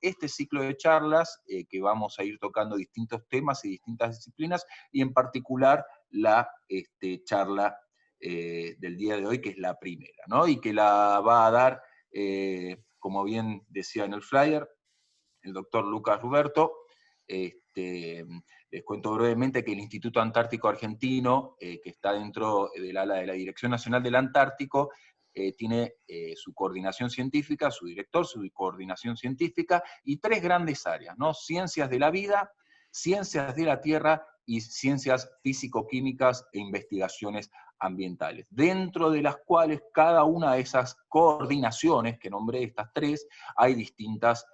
este ciclo de charlas, que vamos a ir tocando distintos temas y distintas disciplinas, y en particular la charla del día de hoy, que es la primera, ¿no? Y que la va a dar, como bien decía en el flyer, el doctor Lucas Ruberto. Les cuento brevemente que el Instituto Antártico Argentino, que está dentro del ala de la Dirección Nacional del Antártico, tiene su coordinación científica, su director, su coordinación científica, y tres grandes áreas, ¿no? Ciencias de la vida, ciencias de la tierra y ciencias físico-químicas e investigaciones ambientales, dentro de las cuales cada una de esas coordinaciones, que nombré estas tres, hay distintas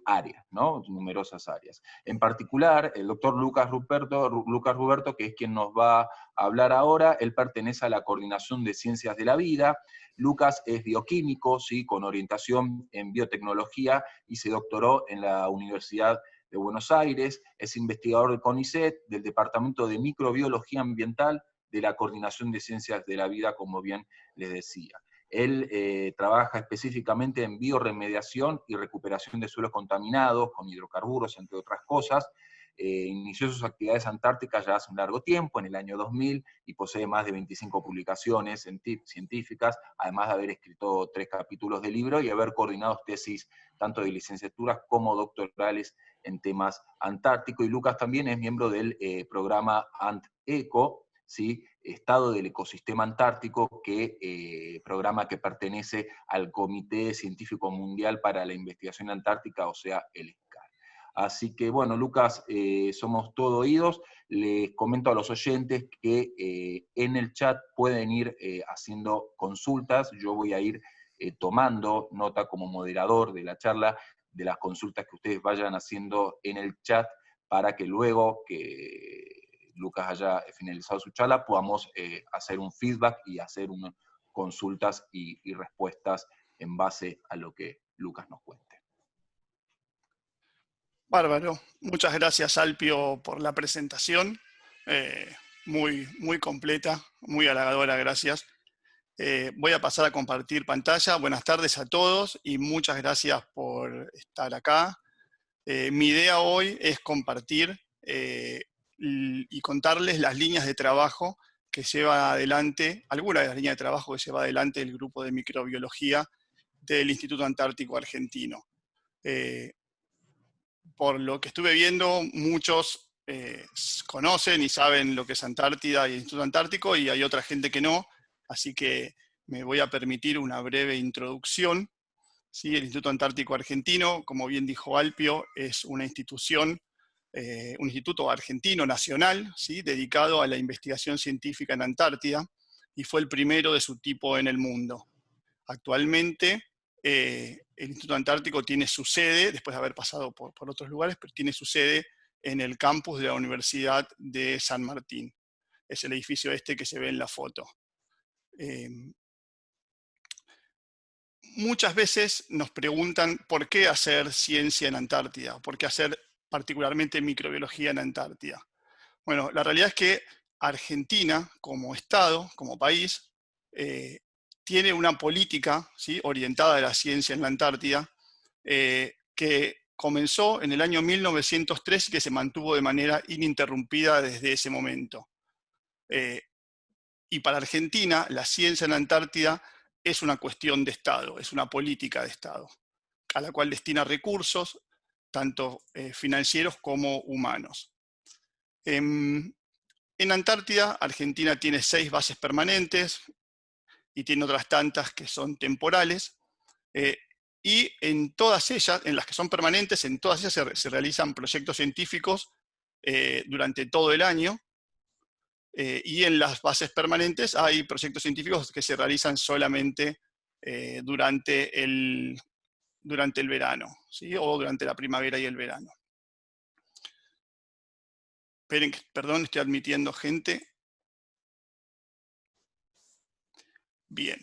áreas, ¿no? Numerosas áreas. En particular, el doctor Lucas Ruberto, que es quien nos va a hablar ahora, él pertenece a la Coordinación de Ciencias de la Vida. Lucas es bioquímico, ¿sí? Con orientación en biotecnología, y se doctoró en la Universidad de Buenos Aires, es investigador del CONICET, del Departamento de Microbiología Ambiental, de la Coordinación de Ciencias de la Vida, como bien les decía. Él trabaja específicamente en bioremediación y recuperación de suelos contaminados con hidrocarburos, entre otras cosas. Inició sus actividades antárticas ya hace un largo tiempo, en el año 2000, y posee más de 25 publicaciones científicas, además de haber escrito 3 capítulos de libro y haber coordinado tesis tanto de licenciaturas como doctorales en temas antárticos. Y Lucas también es miembro del programa AntEco, ¿sí? Estado del Ecosistema Antártico, programa que pertenece al Comité Científico Mundial para la Investigación Antártica, o sea, el ESCAR. Así que, bueno, Lucas, somos todo oídos. Les comento a los oyentes que en el chat pueden ir haciendo consultas. Yo voy a ir tomando nota como moderador de la charla de las consultas que ustedes vayan haciendo en el chat, para que luego que Lucas haya finalizado su charla, podamos hacer un feedback y hacer consultas y respuestas en base a lo que Lucas nos cuente. Bárbaro. Muchas gracias, Alpio, por la presentación. Muy completa, muy halagadora, gracias. Voy a pasar a compartir pantalla. Buenas tardes a todos y muchas gracias por estar acá. Mi idea hoy es compartir y contarles las líneas de trabajo que lleva adelante, algunas de las líneas de trabajo que lleva adelante el grupo de microbiología del Instituto Antártico Argentino. Por lo que estuve viendo, muchos conocen y saben lo que es Antártida y el Instituto Antártico, y hay otra gente que no, así que me voy a permitir una breve introducción. ¿Sí? El Instituto Antártico Argentino, como bien dijo Alpio, es una institución, un instituto argentino nacional, ¿sí? Dedicado a la investigación científica en Antártida, y fue el primero de su tipo en el mundo. Actualmente, el Instituto Antártico tiene su sede, después de haber pasado por otros lugares, pero tiene su sede en el campus de la Universidad de San Martín. Es el edificio este que se ve en la foto. Muchas veces nos preguntan por qué hacer ciencia en Antártida, por qué hacer particularmente microbiología en Antártida. Bueno, la realidad es que Argentina, como Estado, como país, tiene una política, ¿sí? Orientada a la ciencia en la Antártida, que comenzó en el año 1903 y que se mantuvo de manera ininterrumpida desde ese momento. Y para Argentina, la ciencia en la Antártida es una cuestión de Estado, es una política de Estado, a la cual destina recursos, tanto financieros como humanos. En Antártida, Argentina tiene 6 bases permanentes y tiene otras tantas que son temporales. Y en todas ellas, en las que son permanentes, en todas ellas se realizan proyectos científicos durante todo el año. Y en las bases permanentes hay proyectos científicos que se realizan solamente durante el verano, ¿sí? O durante la primavera y el verano. Esperen, perdón, estoy admitiendo gente. Bien.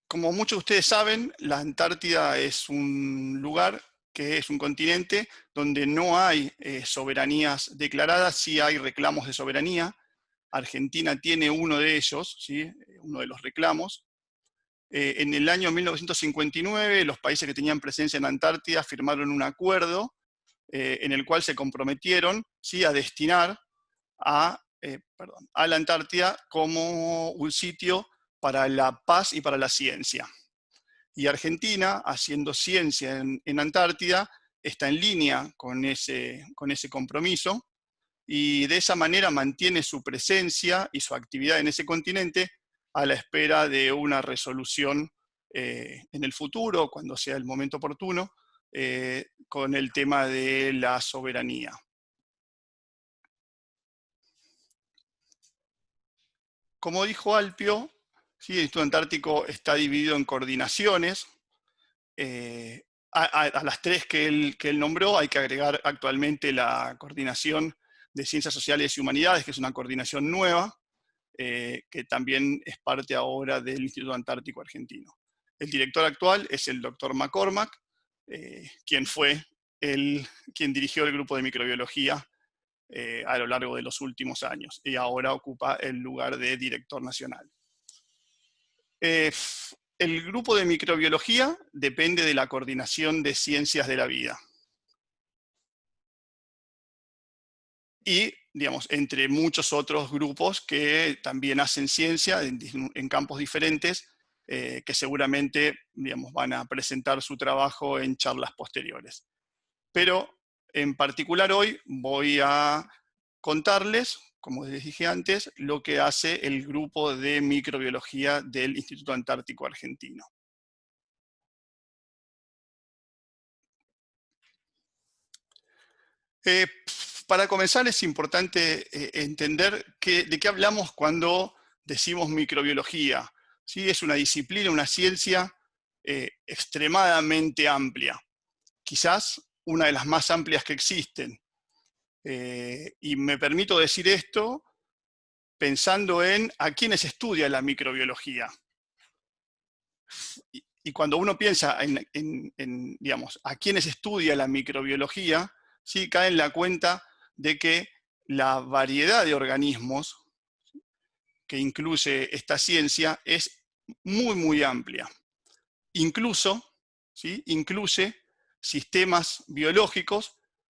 Como muchos de ustedes saben, la Antártida es un lugar que es un continente donde no hay soberanías declaradas, sí hay reclamos de soberanía. Argentina tiene uno de ellos, ¿sí? Uno de los reclamos. En el año 1959, los países que tenían presencia en Antártida firmaron un acuerdo en el cual se comprometieron, ¿sí?, a destinar a la Antártida como un sitio para la paz y para la ciencia. Y Argentina, haciendo ciencia en Antártida, está en línea con ese compromiso, y de esa manera mantiene su presencia y su actividad en ese continente a la espera de una resolución en el futuro, cuando sea el momento oportuno, con el tema de la soberanía. Como dijo Alpio, ¿sí?, el Instituto Antártico está dividido en coordinaciones. A las tres que él nombró hay que agregar actualmente la coordinación de Ciencias Sociales y Humanidades, que es una coordinación nueva, que también es parte ahora del Instituto Antártico Argentino. El director actual es el doctor McCormack, quien fue quien dirigió el grupo de microbiología a lo largo de los últimos años, y ahora ocupa el lugar de director nacional. El grupo de microbiología depende de la Coordinación de Ciencias de la Vida. Y, digamos, entre muchos otros grupos que también hacen ciencia en campos diferentes, que seguramente, digamos, van a presentar su trabajo en charlas posteriores. Pero, en particular hoy, voy a contarles, como les dije antes, lo que hace el grupo de microbiología del Instituto Antártico Argentino. Para comenzar es importante entender de qué hablamos cuando decimos microbiología. ¿Sí? Es una disciplina, una ciencia extremadamente amplia. Quizás una de las más amplias que existen. Y me permito decir esto pensando en a quiénes estudia la microbiología. Y cuando uno piensa digamos, a quiénes estudia la microbiología, ¿sí?, cae en la cuenta de que la variedad de organismos que incluye esta ciencia es muy, muy amplia. Incluso, ¿sí?, incluye sistemas biológicos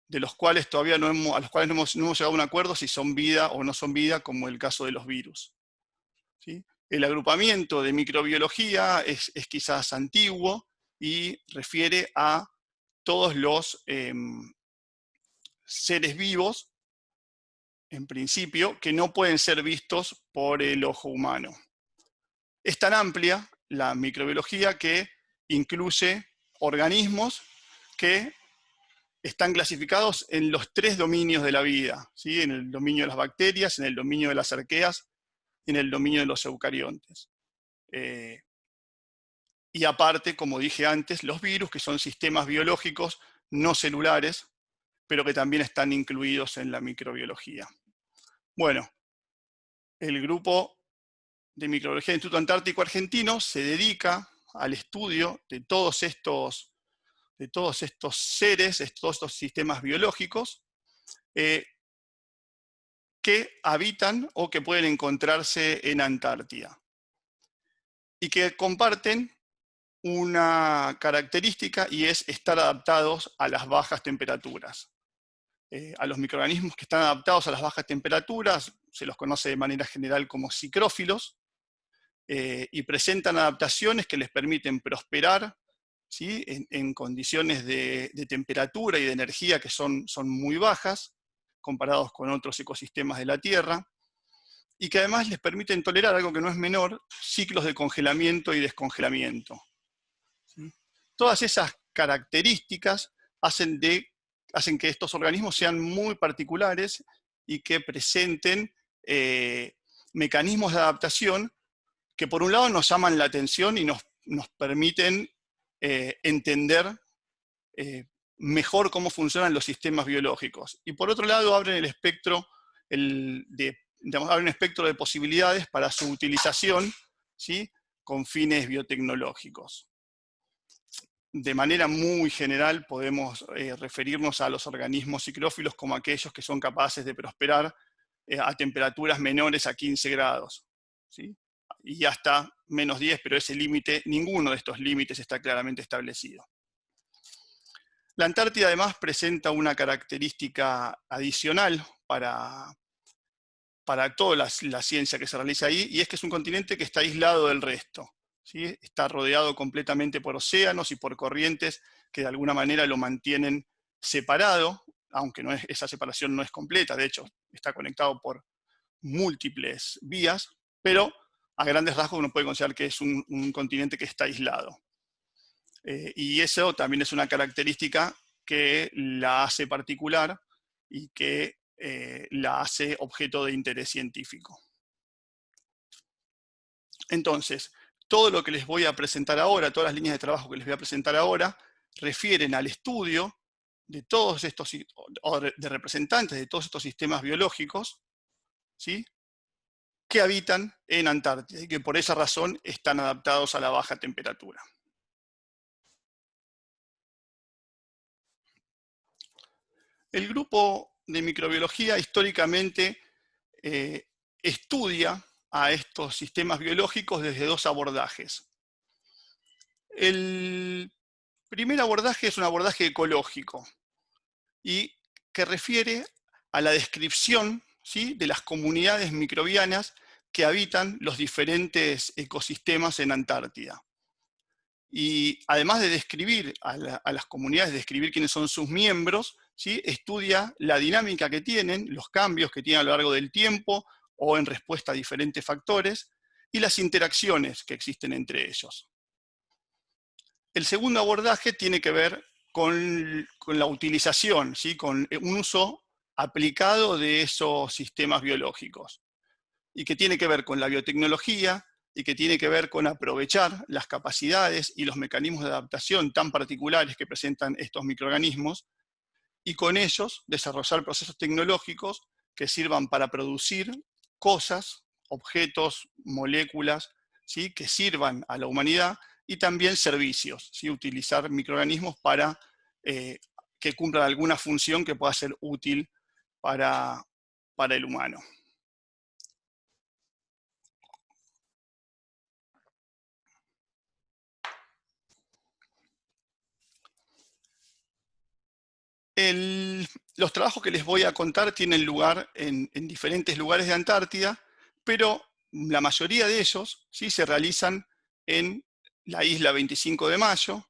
de los cuales todavía no hemos llegado a un acuerdo si son vida o no son vida, como el caso de los virus. ¿Sí? El agrupamiento de microbiología es quizás antiguo y refiere a todos los seres vivos, en principio, que no pueden ser vistos por el ojo humano. Es tan amplia la microbiología que incluye organismos que están clasificados en los 3 dominios de la vida, ¿sí?, en el dominio de las bacterias, en el dominio de las arqueas y en el dominio de los eucariontes. Y aparte, como dije antes, los virus, que son sistemas biológicos no celulares, pero que también están incluidos en la microbiología. Bueno, el grupo de microbiología del Instituto Antártico Argentino se dedica al estudio de todos estos seres, todos estos sistemas biológicos que habitan o que pueden encontrarse en Antártida y que comparten una característica, y es estar adaptados a las bajas temperaturas. A los microorganismos que están adaptados a las bajas temperaturas se los conoce de manera general como psicrófilos, y presentan adaptaciones que les permiten prosperar, ¿sí?, en condiciones de temperatura y de energía que son muy bajas, comparados con otros ecosistemas de la Tierra, y que además les permiten tolerar algo que no es menor, ciclos de congelamiento y descongelamiento. ¿Sí? Todas esas características hacen que estos organismos sean muy particulares y que presenten mecanismos de adaptación que por un lado nos llaman la atención y nos permiten entender mejor cómo funcionan los sistemas biológicos. Y por otro lado abren el espectro, abren un espectro de posibilidades para su utilización, ¿sí?, con fines biotecnológicos. De manera muy general podemos referirnos a los organismos psicrófilos como aquellos que son capaces de prosperar a temperaturas menores a 15 grados. ¿Sí? y hasta -10, pero ese límite, ninguno de estos límites está claramente establecido. La Antártida además presenta una característica adicional para toda la ciencia que se realiza ahí, y es que es un continente que está aislado del resto, ¿sí? Está rodeado completamente por océanos y por corrientes que de alguna manera lo mantienen separado, aunque esa separación no es completa, de hecho está conectado por múltiples vías, pero a grandes rasgos uno puede considerar que es un continente que está aislado. Y eso también es una característica que la hace particular y que la hace objeto de interés científico. Entonces, todo lo que les voy a presentar ahora, todas las líneas de trabajo que les voy a presentar ahora, refieren al estudio de todos estos, o de representantes de todos estos sistemas biológicos, ¿sí?, que habitan en Antártida y que por esa razón están adaptados a la baja temperatura. El grupo de microbiología históricamente estudia a estos sistemas biológicos desde dos abordajes. El primer abordaje es un abordaje ecológico y que refiere a la descripción, ¿sí?, de las comunidades microbianas que habitan los diferentes ecosistemas en Antártida. Y además de describir a las comunidades, describir quiénes son sus miembros, ¿sí?, estudia la dinámica que tienen, los cambios que tienen a lo largo del tiempo o en respuesta a diferentes factores, y las interacciones que existen entre ellos. El segundo abordaje tiene que ver con la utilización, ¿sí?, con un uso aplicado de esos sistemas biológicos, y que tiene que ver con la biotecnología, y que tiene que ver con aprovechar las capacidades y los mecanismos de adaptación tan particulares que presentan estos microorganismos, y con ellos desarrollar procesos tecnológicos que sirvan para producir cosas, objetos, moléculas, ¿sí?, que sirvan a la humanidad, y también servicios, ¿sí?, utilizar microorganismos para que cumplan alguna función que pueda ser útil para el humano. Los trabajos que les voy a contar tienen lugar en diferentes lugares de Antártida, pero la mayoría de ellos, ¿sí?, se realizan en la isla 25 de Mayo,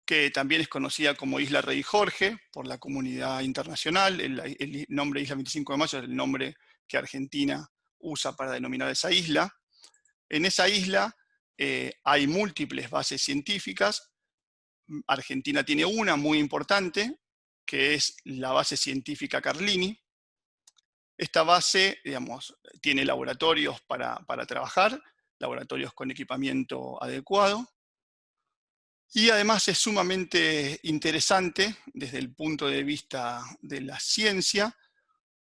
que también es conocida como Isla Rey Jorge por la comunidad internacional. El nombre Isla 25 de Mayo es el nombre que Argentina usa para denominar esa isla. En esa isla hay múltiples bases científicas. Argentina tiene una muy importante, que es la base científica Carlini. Esta base, digamos, tiene laboratorios para trabajar, laboratorios con equipamiento adecuado, y además es sumamente interesante desde el punto de vista de la ciencia,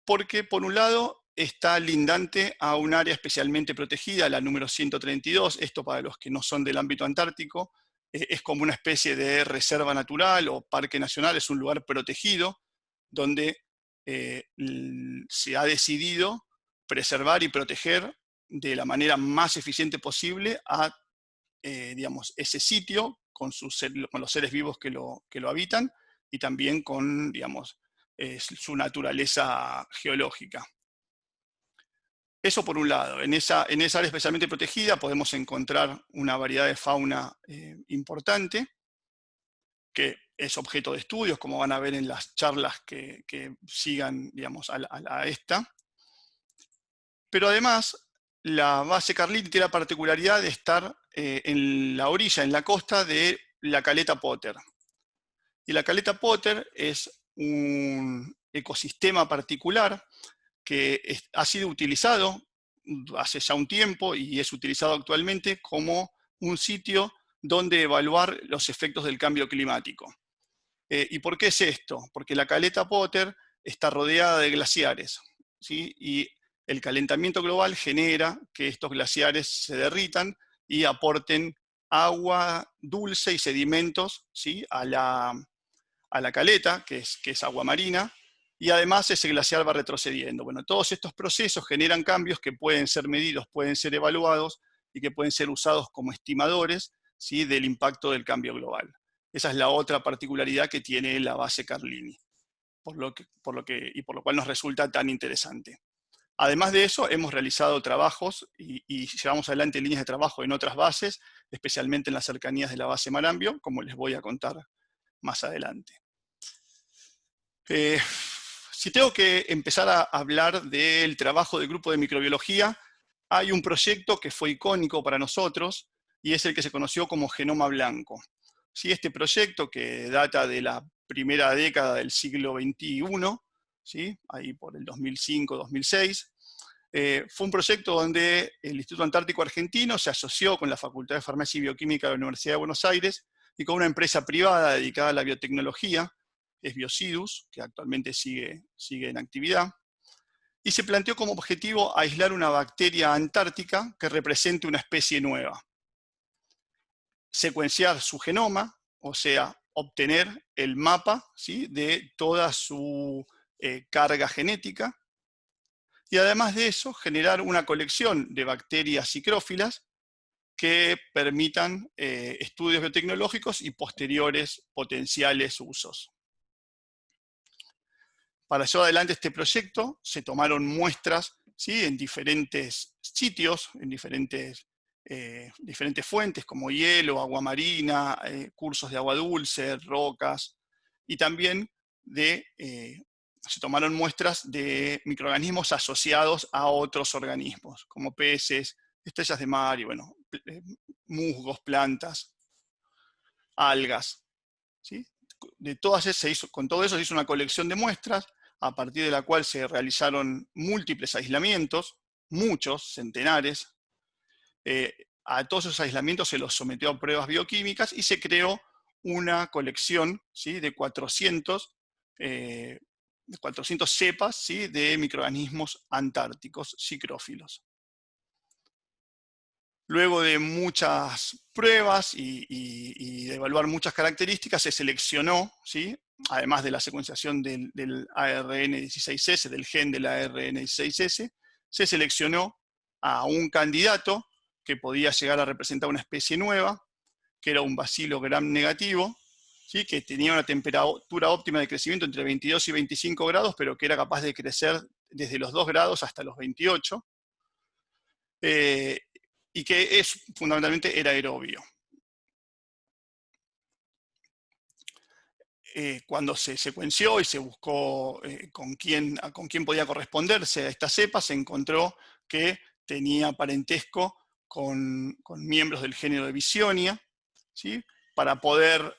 porque por un lado está lindante a un área especialmente protegida, la número 132, esto para los que no son del ámbito antártico, es como una especie de reserva natural o parque nacional, es un lugar protegido donde se ha decidido preservar y proteger de la manera más eficiente posible a digamos, ese sitio con los seres vivos que lo habitan, y también con, digamos, su naturaleza geológica. Eso por un lado. En esa área especialmente protegida podemos encontrar una variedad de fauna importante, que es objeto de estudios, como van a ver en las charlas que sigan, digamos, a esta. Pero además, la base Carlini tiene la particularidad de estar en la orilla, en la costa de la caleta Potter. Y la caleta Potter es un ecosistema particular que ha sido utilizado hace ya un tiempo y es utilizado actualmente como un sitio donde evaluar los efectos del cambio climático. ¿Y por qué es esto? Porque la caleta Potter está rodeada de glaciares, ¿sí? Y el calentamiento global genera que estos glaciares se derritan y aporten agua dulce y sedimentos, ¿sí?, a la caleta, que es agua marina, y además ese glaciar va retrocediendo. Bueno, todos estos procesos generan cambios que pueden ser medidos, pueden ser evaluados y que pueden ser usados como estimadores, ¿sí?, del impacto del cambio global. Esa es la otra particularidad que tiene la base Carlini, por lo cual nos resulta tan interesante. Además de eso, hemos realizado trabajos y llevamos adelante líneas de trabajo en otras bases, especialmente en las cercanías de la base Marambio, como les voy a contar más adelante. Si tengo que empezar a hablar del trabajo del grupo de microbiología, hay un proyecto que fue icónico para nosotros y es el que se conoció como Genoma Blanco. ¿Sí? Este proyecto, que data de la primera década del siglo XXI, ¿sí?, ahí por el 2005-2006, fue un proyecto donde el Instituto Antártico Argentino se asoció con la Facultad de Farmacia y Bioquímica de la Universidad de Buenos Aires y con una empresa privada dedicada a la biotecnología, es Biocidus, que actualmente sigue en actividad, y se planteó como objetivo aislar una bacteria antártica que represente una especie nueva. Secuenciar su genoma, o sea, obtener el mapa, ¿sí?, de toda su carga genética, y además de eso, generar una colección de bacterias psicrófilas que permitan estudios biotecnológicos y posteriores potenciales usos. Para llevar adelante este proyecto, se tomaron muestras, ¿sí?, en diferentes sitios, en diferentes fuentes, como hielo, agua marina, cursos de agua dulce, rocas, y también se tomaron muestras de microorganismos asociados a otros organismos, como peces, estrellas de mar, y bueno, musgos, plantas, algas, ¿sí? Con todo eso se hizo una colección de muestras, a partir de la cual se realizaron múltiples aislamientos, muchos, centenares. A todos esos aislamientos se los sometió a pruebas bioquímicas y se creó una colección, ¿sí?, de 400 cepas, ¿sí?, de microorganismos antárticos psicrófilos. Luego de muchas pruebas y de evaluar muchas características, se seleccionó, ¿sí?, además de la secuenciación del ARN16S, del gen del ARN16S, se seleccionó a un candidato que podía llegar a representar una especie nueva, que era un bacilo gram negativo, ¿sí?, que tenía una temperatura óptima de crecimiento entre 22 y 25 grados, pero que era capaz de crecer desde los 2 grados hasta los 28, y que fundamentalmente era aerobio. Cuando se secuenció y se buscó con quién podía corresponderse a esta cepa, se encontró que tenía parentesco con miembros del género de Visionia, ¿sí? Para poder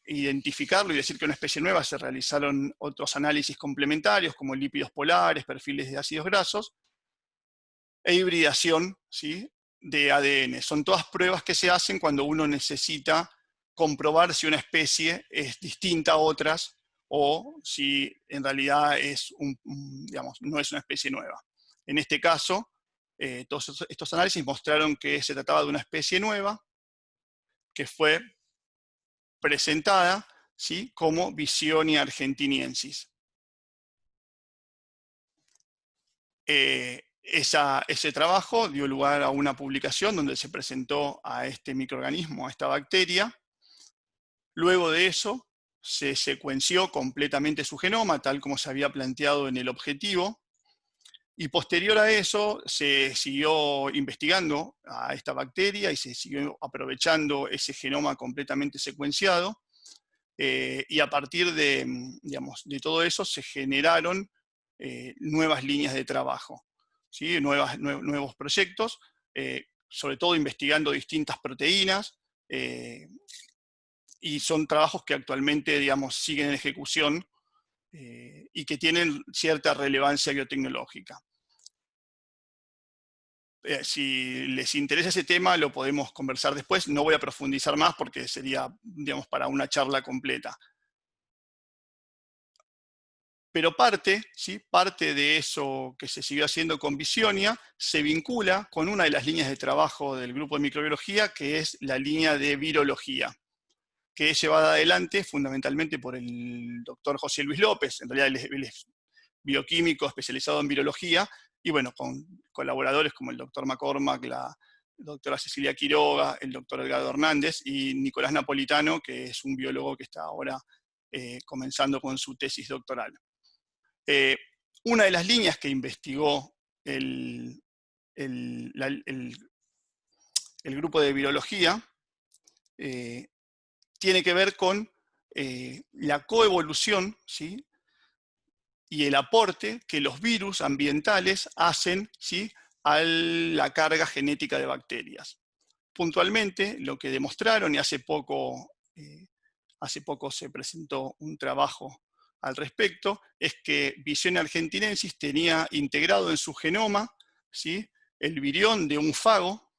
identificarlo y decir que una especie nueva, se realizaron otros análisis complementarios, como lípidos polares, perfiles de ácidos grasos, e hibridación, ¿sí?, de ADN. Son todas pruebas que se hacen cuando uno necesita comprobar si una especie es distinta a otras o si en realidad no es una especie nueva. En este caso, todos estos análisis mostraron que se trataba de una especie nueva que fue presentada, ¿sí?, como Visionia argentiniensis. Ese trabajo dio lugar a una publicación donde se presentó a este microorganismo, a esta bacteria. Luego de eso, se secuenció completamente su genoma, tal como se había planteado en el objetivo, y posterior a eso se siguió investigando a esta bacteria y se siguió aprovechando ese genoma completamente secuenciado, y a partir de todo eso se generaron nuevas líneas de trabajo, ¿sí?, nuevos proyectos, sobre todo investigando distintas proteínas, y son trabajos que actualmente, siguen en ejecución y que tienen cierta relevancia biotecnológica. Si les interesa ese tema, lo podemos conversar después. No voy a profundizar más porque sería, para una charla completa. Pero parte de eso que se siguió haciendo con Visionia se vincula con una de las líneas de trabajo del grupo de microbiología, que es la línea de virología, que es llevada adelante fundamentalmente por el doctor José Luis López. En realidad él es bioquímico especializado en virología, y bueno, con colaboradores como el doctor McCormack, la doctora Cecilia Quiroga, el doctor Edgardo Hernández y Nicolás Napolitano, que es un biólogo que está ahora comenzando con su tesis doctoral. Una de las líneas que investigó el grupo de virología tiene que ver con la coevolución, ¿sí?, y el aporte que los virus ambientales hacen, ¿sí?, a la carga genética de bacterias. Puntualmente, lo que demostraron, y hace poco se presentó un trabajo al respecto, es que Visionia argentinensis tenía integrado en su genoma, ¿sí?, el virión de un fago,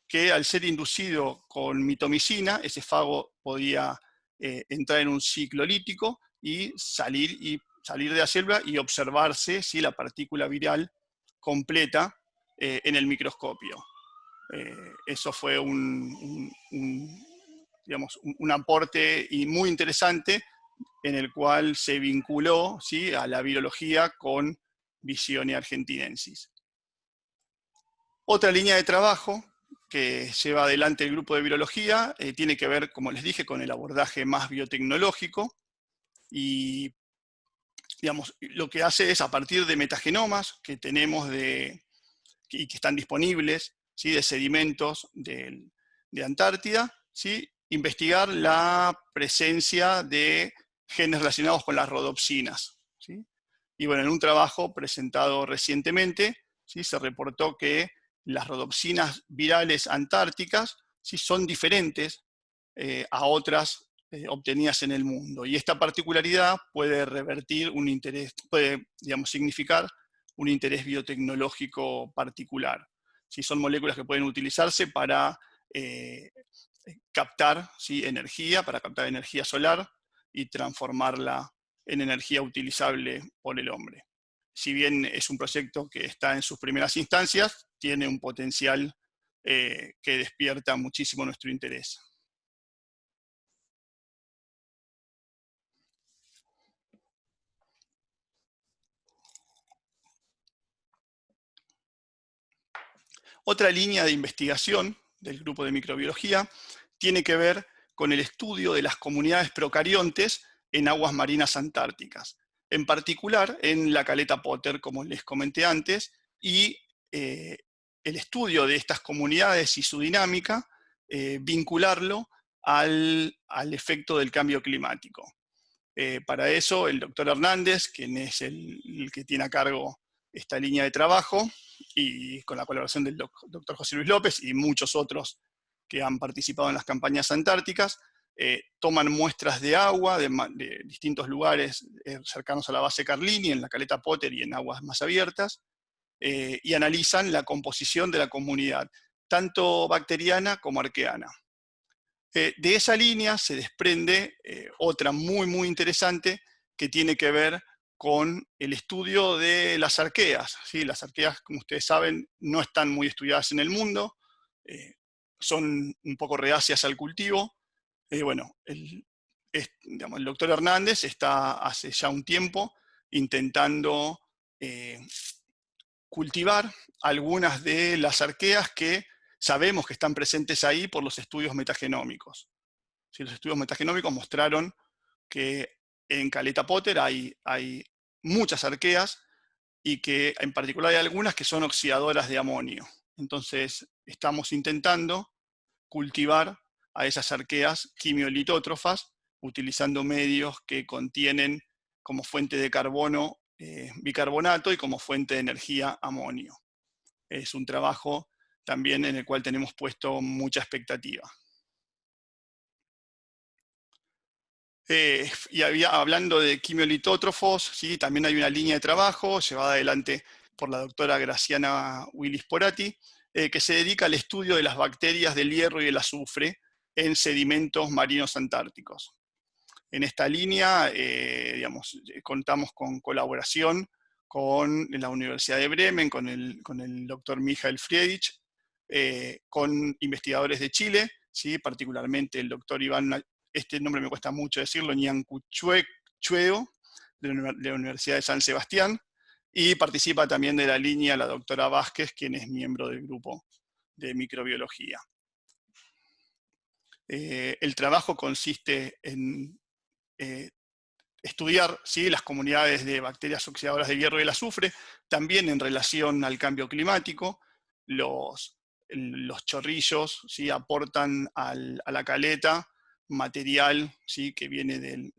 que al ser inducido con mitomicina, ese fago podía entrar en un ciclo lítico y salir de la célula y observarse, ¿sí?, la partícula viral completa en el microscopio. Eso fue un aporte muy interesante en el cual se vinculó, ¿sí?, a la virología con Visionia argentinensis. Otra línea de trabajo que lleva adelante el grupo de virología tiene que ver, como les dije, con el abordaje más biotecnológico, y lo que hace es, a partir de metagenomas que tenemos y que están disponibles, ¿sí?, de sedimentos de Antártida, ¿sí?, investigar la presencia de genes relacionados con las rodopsinas, ¿sí? Y bueno, en un trabajo presentado recientemente, ¿sí?, se reportó que las rodopsinas virales antárticas, ¿sí?, son diferentes a otras obtenidas en el mundo. Y esta particularidad puede revertir un interés, puede, significar un interés biotecnológico particular. ¿Sí? Son moléculas que pueden utilizarse para captar, ¿sí?, energía, para captar energía solar y transformarla en energía utilizable por el hombre. Si bien es un proyecto que está en sus primeras instancias, tiene un potencial que despierta muchísimo nuestro interés. Otra línea de investigación del grupo de microbiología tiene que ver con el estudio de las comunidades procariontes en aguas marinas antárticas, en particular en la caleta Potter, como les comenté antes, y el estudio de estas comunidades y su dinámica, vincularlo al efecto del cambio climático. Para eso, el doctor Hernández, quien es el que tiene a cargo esta línea de trabajo, y con la colaboración del doctor José Luis López y muchos otros que han participado en las campañas antárticas, toman muestras de agua de distintos lugares cercanos a la base Carlini, en la caleta Potter y en aguas más abiertas, y analizan la composición de la comunidad, tanto bacteriana como arqueana. De esa línea se desprende otra muy interesante que tiene que ver con el estudio de las arqueas, ¿sí? Las arqueas, como ustedes saben, no están muy estudiadas en el mundo, son un poco reacias al cultivo. Bueno, el doctor Hernández está hace ya un tiempo intentando cultivar algunas de las arqueas que sabemos que están presentes ahí por los estudios metagenómicos. ¿Sí? Los estudios metagenómicos mostraron que en caleta Potter hay muchas arqueas, y que en particular hay algunas que son oxidadoras de amonio. Entonces estamos intentando cultivar a esas arqueas quimiolitótrofas utilizando medios que contienen como fuente de carbono bicarbonato y como fuente de energía amonio. Es un trabajo también en el cual tenemos puesto mucha expectativa. Y hablando de quimiolitótrofos, ¿sí?, también hay una línea de trabajo llevada adelante por la doctora Graciana Willis Porati, que se dedica al estudio de las bacterias del hierro y el azufre en sedimentos marinos antárticos. En esta línea, contamos con colaboración con la Universidad de Bremen, con el doctor Michael Friedrich, con investigadores de Chile, ¿sí?, particularmente el doctor Iván, este nombre me cuesta mucho decirlo, Ñancuchueo, de la Universidad de San Sebastián, y participa también de la línea la doctora Vázquez, quien es miembro del grupo de microbiología. El trabajo consiste en estudiar, ¿sí?, las comunidades de bacterias oxidadoras de hierro y el azufre, también en relación al cambio climático. Los chorrillos, ¿sí?, aportan a la caleta material, ¿sí?, que viene del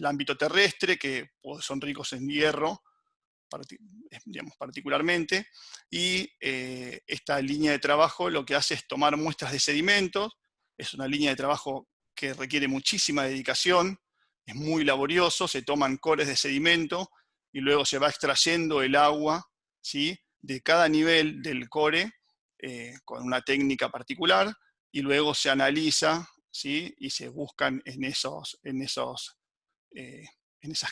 ámbito terrestre, que son ricos en hierro, digamos, particularmente, y esta línea de trabajo lo que hace es tomar muestras de sedimentos. Es una línea de trabajo que requiere muchísima dedicación, es muy laborioso, se toman cores de sedimento y luego se va extrayendo el agua, ¿sí?, de cada nivel del core con una técnica particular, y luego se analiza, ¿sí?, y se buscan en esas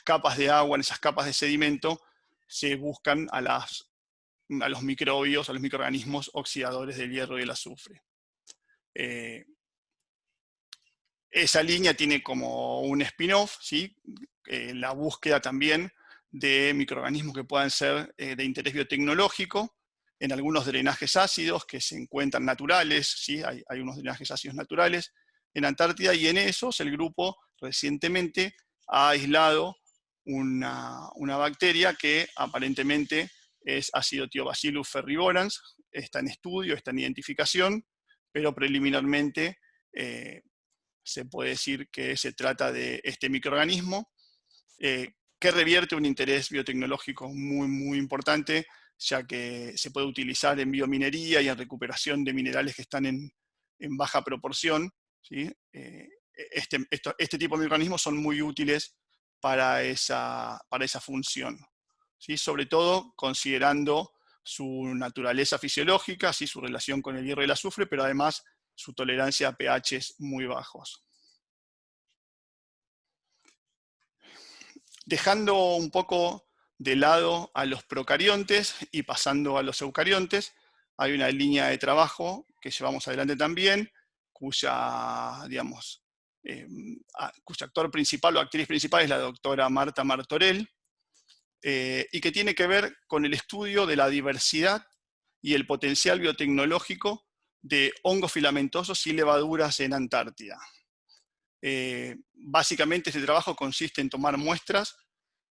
capas de agua, en esas capas de sedimento, se buscan a los microbios, a los microorganismos oxidadores del hierro y el azufre. Esa línea tiene como un spin-off, ¿sí?, la búsqueda también de microorganismos que puedan ser de interés biotecnológico, en algunos drenajes ácidos que se encuentran naturales, ¿sí?, hay unos drenajes ácidos naturales en Antártida, y en esos el grupo recientemente ha aislado una bacteria que aparentemente es Acidothiobacillus ferriborans. Está en estudio, está en identificación, pero preliminarmente se puede decir que se trata de este microorganismo que revierte un interés biotecnológico muy, muy importante, ya que se puede utilizar en biominería y en recuperación de minerales que están en baja proporción, ¿sí? Este tipo de microorganismos son muy útiles para esa función, ¿sí?, sobre todo considerando su naturaleza fisiológica, ¿sí?, su relación con el hierro y el azufre, pero además su tolerancia a pHs muy bajos. Dejando un poco de lado a los procariontes y pasando a los eucariontes, hay una línea de trabajo que llevamos adelante también, cuya, digamos, cuyo actor principal o actriz principal es la doctora Marta Martorell, y que tiene que ver con el estudio de la diversidad y el potencial biotecnológico de hongos filamentosos y levaduras en Antártida. Básicamente este trabajo consiste en tomar muestras,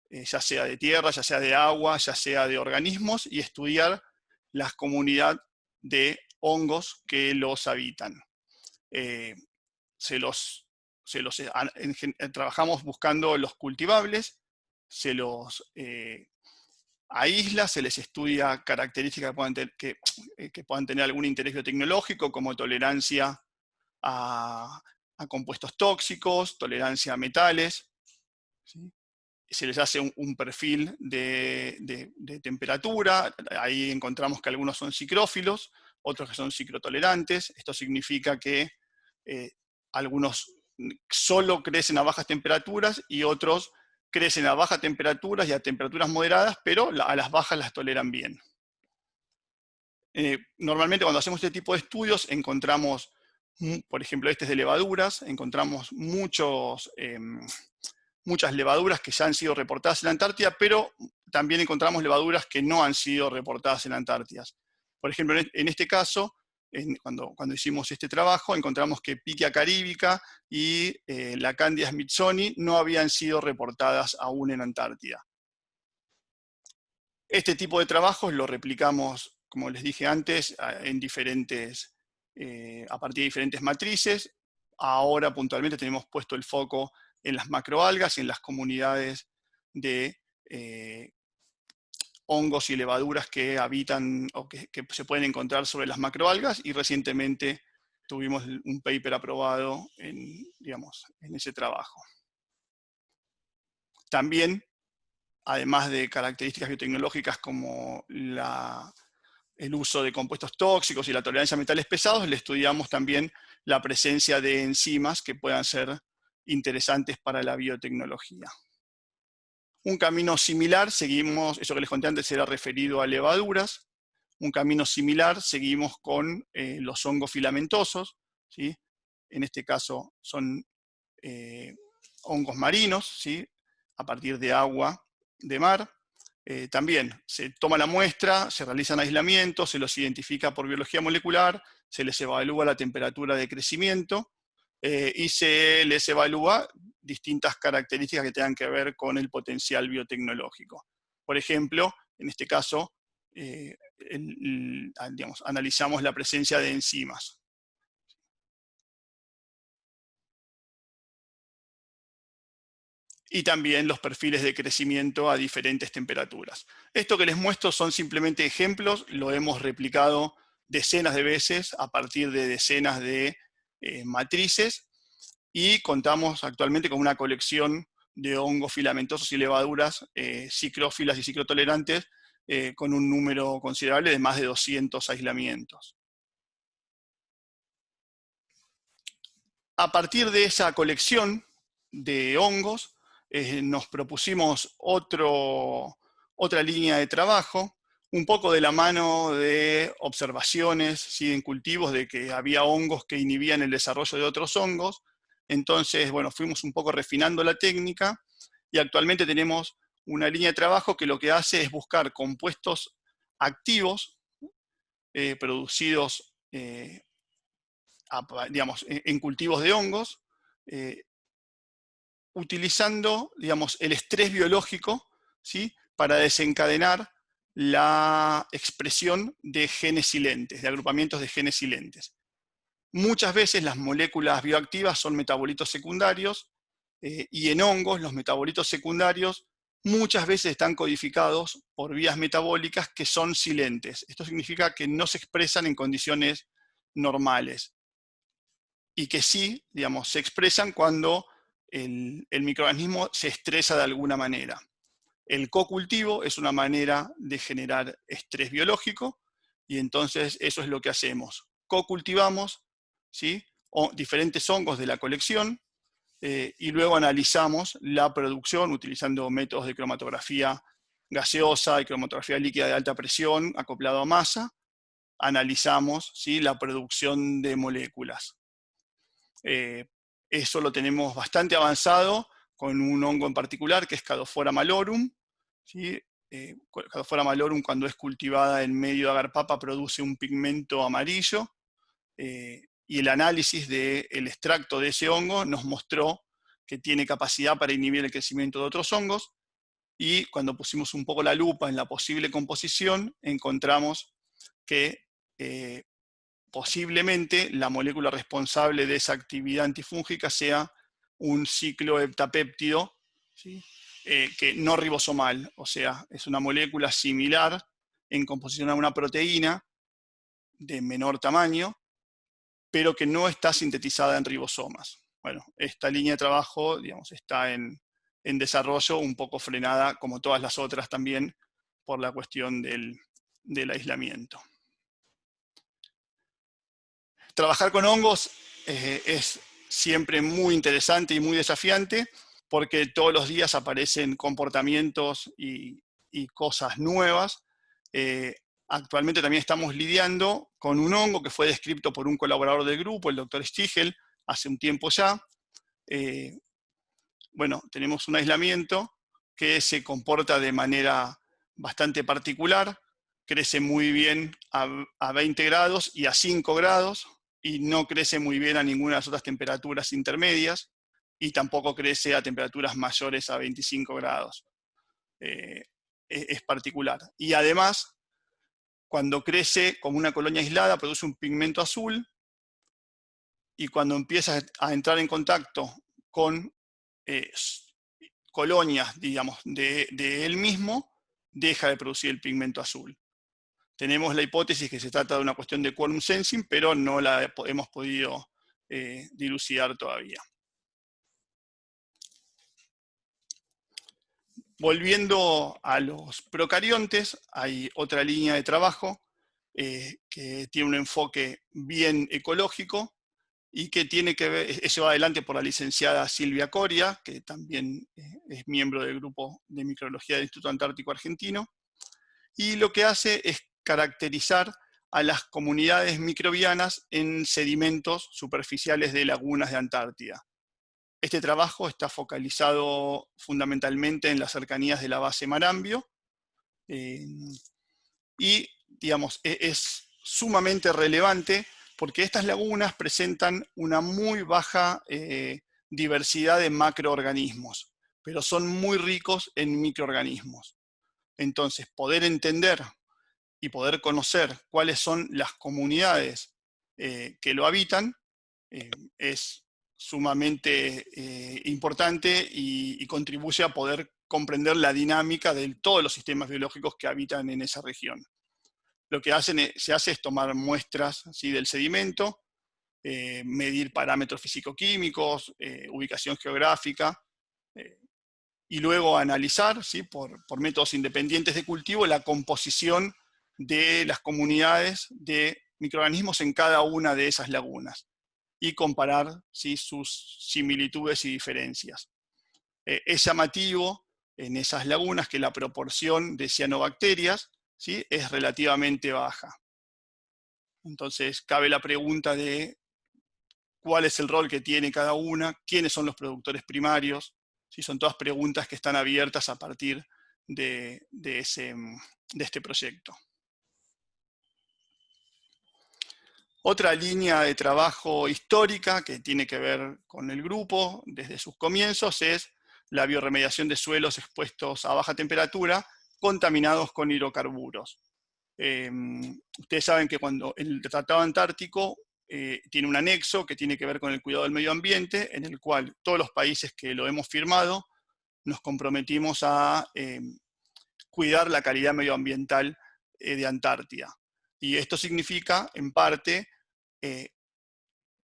ya sea de tierra, ya sea de agua, ya sea de organismos, y estudiar las comunidades de hongos que los habitan. Trabajamos buscando los cultivables, se los aísla, se les estudia características que puedan tener algún interés biotecnológico, como tolerancia a compuestos tóxicos, tolerancia a metales, ¿sí? Se les hace un perfil de temperatura. Ahí encontramos que algunos son psicrófilos, otros que son psicrotolerantes. Esto significa que algunos solo crecen a bajas temperaturas y otros crecen a bajas temperaturas y a temperaturas moderadas, pero a las bajas las toleran bien. Normalmente cuando hacemos este tipo de estudios encontramos, por ejemplo, este es de levaduras, encontramos muchas levaduras que ya han sido reportadas en la Antártida, pero también encontramos levaduras que no han sido reportadas en la Antártida. Por ejemplo, en este caso, cuando hicimos este trabajo, encontramos que Pichia caríbica y la Candida smithsoni no habían sido reportadas aún en Antártida. Este tipo de trabajos lo replicamos, como les dije antes, a partir de diferentes matrices. Ahora puntualmente tenemos puesto el foco en las macroalgas y en las comunidades de hongos y levaduras que habitan o que se pueden encontrar sobre las macroalgas, y recientemente tuvimos un paper aprobado en ese trabajo. También, además de características biotecnológicas como el uso de compuestos tóxicos y la tolerancia a metales pesados, le estudiamos también la presencia de enzimas que puedan ser interesantes para la biotecnología. Un camino similar seguimos, eso que les conté antes era referido a levaduras, un camino similar seguimos con los hongos filamentosos, ¿sí? En este caso son hongos marinos, ¿sí? a partir de agua de mar. También se toma la muestra, se realizan aislamientos, se los identifica por biología molecular, se les evalúa la temperatura de crecimiento y se les evalúa distintas características que tengan que ver con el potencial biotecnológico. Por ejemplo, en este caso, digamos, analizamos la presencia de enzimas. Y también los perfiles de crecimiento a diferentes temperaturas. Esto que les muestro son simplemente ejemplos, lo hemos replicado decenas de veces a partir de decenas de matrices, y contamos actualmente con una colección de hongos filamentosos y levaduras ciclófilas y ciclotolerantes con un número considerable de más de 200 aislamientos. A partir de esa colección de hongos, nos propusimos otra línea de trabajo, un poco de la mano de observaciones, ¿sí?, en cultivos de que había hongos que inhibían el desarrollo de otros hongos. Entonces, bueno, fuimos un poco refinando la técnica y actualmente tenemos una línea de trabajo que lo que hace es buscar compuestos activos producidos digamos, en cultivos de hongos, utilizando, digamos, el estrés biológico, ¿sí?, para desencadenar la expresión de genes silentes, de agrupamientos de genes silentes. Muchas veces las moléculas bioactivas son metabolitos secundarios, y en hongos los metabolitos secundarios muchas veces están codificados por vías metabólicas que son silentes. Esto significa que no se expresan en condiciones normales, y que sí, digamos, se expresan cuando el microorganismo se estresa de alguna manera. El cocultivo es una manera de generar estrés biológico, y entonces eso es lo que hacemos. Cocultivamos, ¿sí?, diferentes hongos de la colección, y luego analizamos la producción utilizando métodos de cromatografía gaseosa y cromatografía líquida de alta presión acoplado a masa. Analizamos, ¿sí?, la producción de moléculas. Eso lo tenemos bastante avanzado con un hongo en particular que es Cadophora malorum, ¿sí? Cadophora malorum, cuando es cultivada en medio de agar-papa, produce un pigmento amarillo, y el análisis del extracto de ese hongo nos mostró que tiene capacidad para inhibir el crecimiento de otros hongos, y cuando pusimos un poco la lupa en la posible composición, encontramos que posiblemente la molécula responsable de esa actividad antifúngica sea un cicloheptapéptido, ¿sí?, que no ribosomal, o sea, es una molécula similar en composición a una proteína de menor tamaño, pero que no está sintetizada en ribosomas. Bueno, esta línea de trabajo, digamos, está en desarrollo, un poco frenada, como todas las otras también, por la cuestión del aislamiento. Trabajar con hongos es siempre muy interesante y muy desafiante, porque todos los días aparecen comportamientos y cosas nuevas. Actualmente también estamos lidiando con un hongo que fue descrito por un colaborador del grupo, el doctor Stichel, hace un tiempo ya. Bueno, tenemos un aislamiento que se comporta de manera bastante particular, crece muy bien a 20 grados y a 5 grados, y no crece muy bien a ninguna de las otras temperaturas intermedias, y tampoco crece a temperaturas mayores a 25 grados. Es particular. Y además, cuando crece como una colonia aislada, produce un pigmento azul, y cuando empieza a entrar en contacto con colonias, digamos, de él mismo, deja de producir el pigmento azul. Tenemos la hipótesis que se trata de una cuestión de quorum sensing, pero no la hemos podido dilucidar todavía. Volviendo a los procariontes, hay otra línea de trabajo que tiene un enfoque bien ecológico y que tiene que ver, es llevado adelante por la licenciada Silvia Coria, que también es miembro del grupo de microbiología del Instituto Antártico Argentino, y lo que hace es caracterizar a las comunidades microbianas en sedimentos superficiales de lagunas de Antártida. Este trabajo está focalizado fundamentalmente en las cercanías de la base Marambio, y digamos, es sumamente relevante porque estas lagunas presentan una muy baja diversidad de macroorganismos, pero son muy ricos en microorganismos. Entonces, poder entender y poder conocer cuáles son las comunidades que lo habitan es sumamente importante y contribuye a poder comprender la dinámica de todos los sistemas biológicos que habitan en esa región. Lo que se hace es tomar muestras, ¿sí?, del sedimento, medir parámetros físico-químicos, ubicación geográfica, y luego analizar, ¿sí?, por métodos independientes de cultivo la composición de las comunidades de microorganismos en cada una de esas lagunas y comparar, ¿sí?, sus similitudes y diferencias. Es llamativo en esas lagunas que la proporción de cianobacterias, ¿sí?, es relativamente baja. Entonces cabe la pregunta de cuál es el rol que tiene cada una, quiénes son los productores primarios. ¿Sí? Son todas preguntas que están abiertas a partir de este proyecto. Otra línea de trabajo histórica que tiene que ver con el grupo desde sus comienzos es la bioremediación de suelos expuestos a baja temperatura contaminados con hidrocarburos. Ustedes saben que cuando el Tratado Antártico tiene un anexo que tiene que ver con el cuidado del medio ambiente, en el cual todos los países que lo hemos firmado nos comprometimos a cuidar la calidad medioambiental de Antártida. Y esto significa, en parte,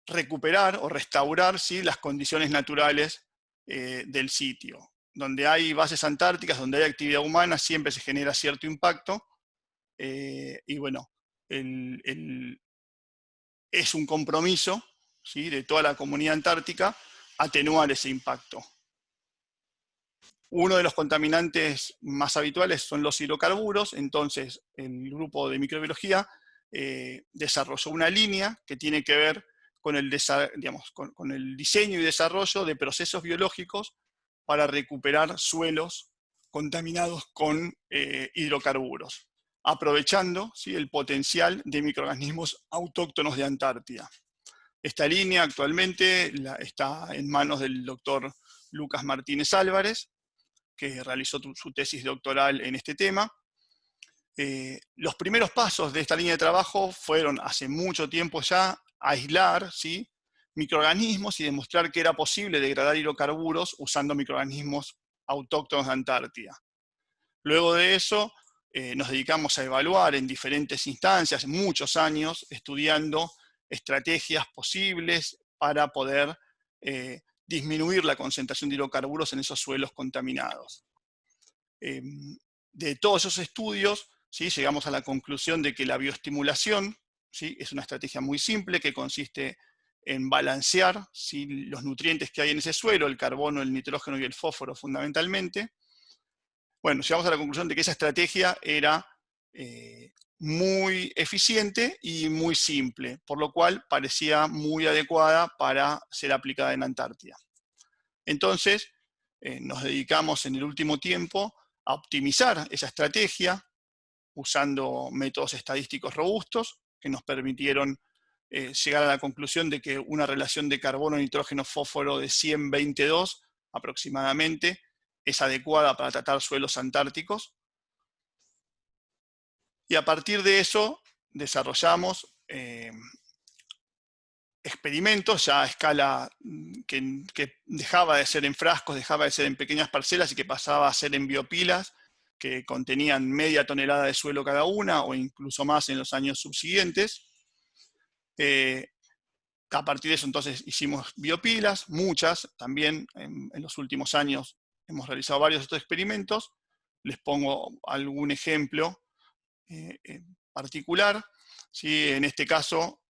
recuperar o restaurar, ¿sí?, las condiciones naturales del sitio. Donde hay bases antárticas, donde hay actividad humana, siempre se genera cierto impacto. Y bueno, es un compromiso, ¿sí?, de toda la comunidad antártica atenuar ese impacto. Uno de los contaminantes más habituales son los hidrocarburos, entonces el grupo de microbiología desarrolló una línea que tiene que ver con el diseño y desarrollo de procesos biológicos para recuperar suelos contaminados con hidrocarburos, aprovechando, ¿sí?, el potencial de microorganismos autóctonos de Antártida. Esta línea actualmente está en manos del doctor Lucas Martínez Álvarez, que realizó su tesis doctoral en este tema. Los primeros pasos de esta línea de trabajo fueron, hace mucho tiempo ya, aislar, ¿sí?, microorganismos y demostrar que era posible degradar hidrocarburos usando microorganismos autóctonos de Antártida. Luego de eso, nos dedicamos a evaluar en diferentes instancias, muchos años, estudiando estrategias posibles para poder disminuir la concentración de hidrocarburos en esos suelos contaminados. De todos esos estudios, ¿sí?, llegamos a la conclusión de que la bioestimulación, ¿sí?, es una estrategia muy simple que consiste en balancear, ¿sí?, los nutrientes que hay en ese suelo, el carbono, el nitrógeno y el fósforo fundamentalmente. Bueno, llegamos a la conclusión de que esa estrategia era muy eficiente y muy simple, por lo cual parecía muy adecuada para ser aplicada en Antártida. Entonces, nos dedicamos en el último tiempo a optimizar esa estrategia usando métodos estadísticos robustos que nos permitieron llegar a la conclusión de que una relación de carbono, nitrógeno, fósforo de 100-22 aproximadamente es adecuada para tratar suelos antárticos. Y a partir de eso desarrollamos experimentos ya a escala que dejaba de ser en frascos, dejaba de ser en pequeñas parcelas y que pasaba a ser en biopilas que contenían media tonelada de suelo cada una o incluso más en los años subsiguientes. A partir de eso entonces hicimos biopilas, muchas, también en los últimos años hemos realizado varios de estos experimentos. Les pongo algún ejemplo particular. ¿Sí? En este caso,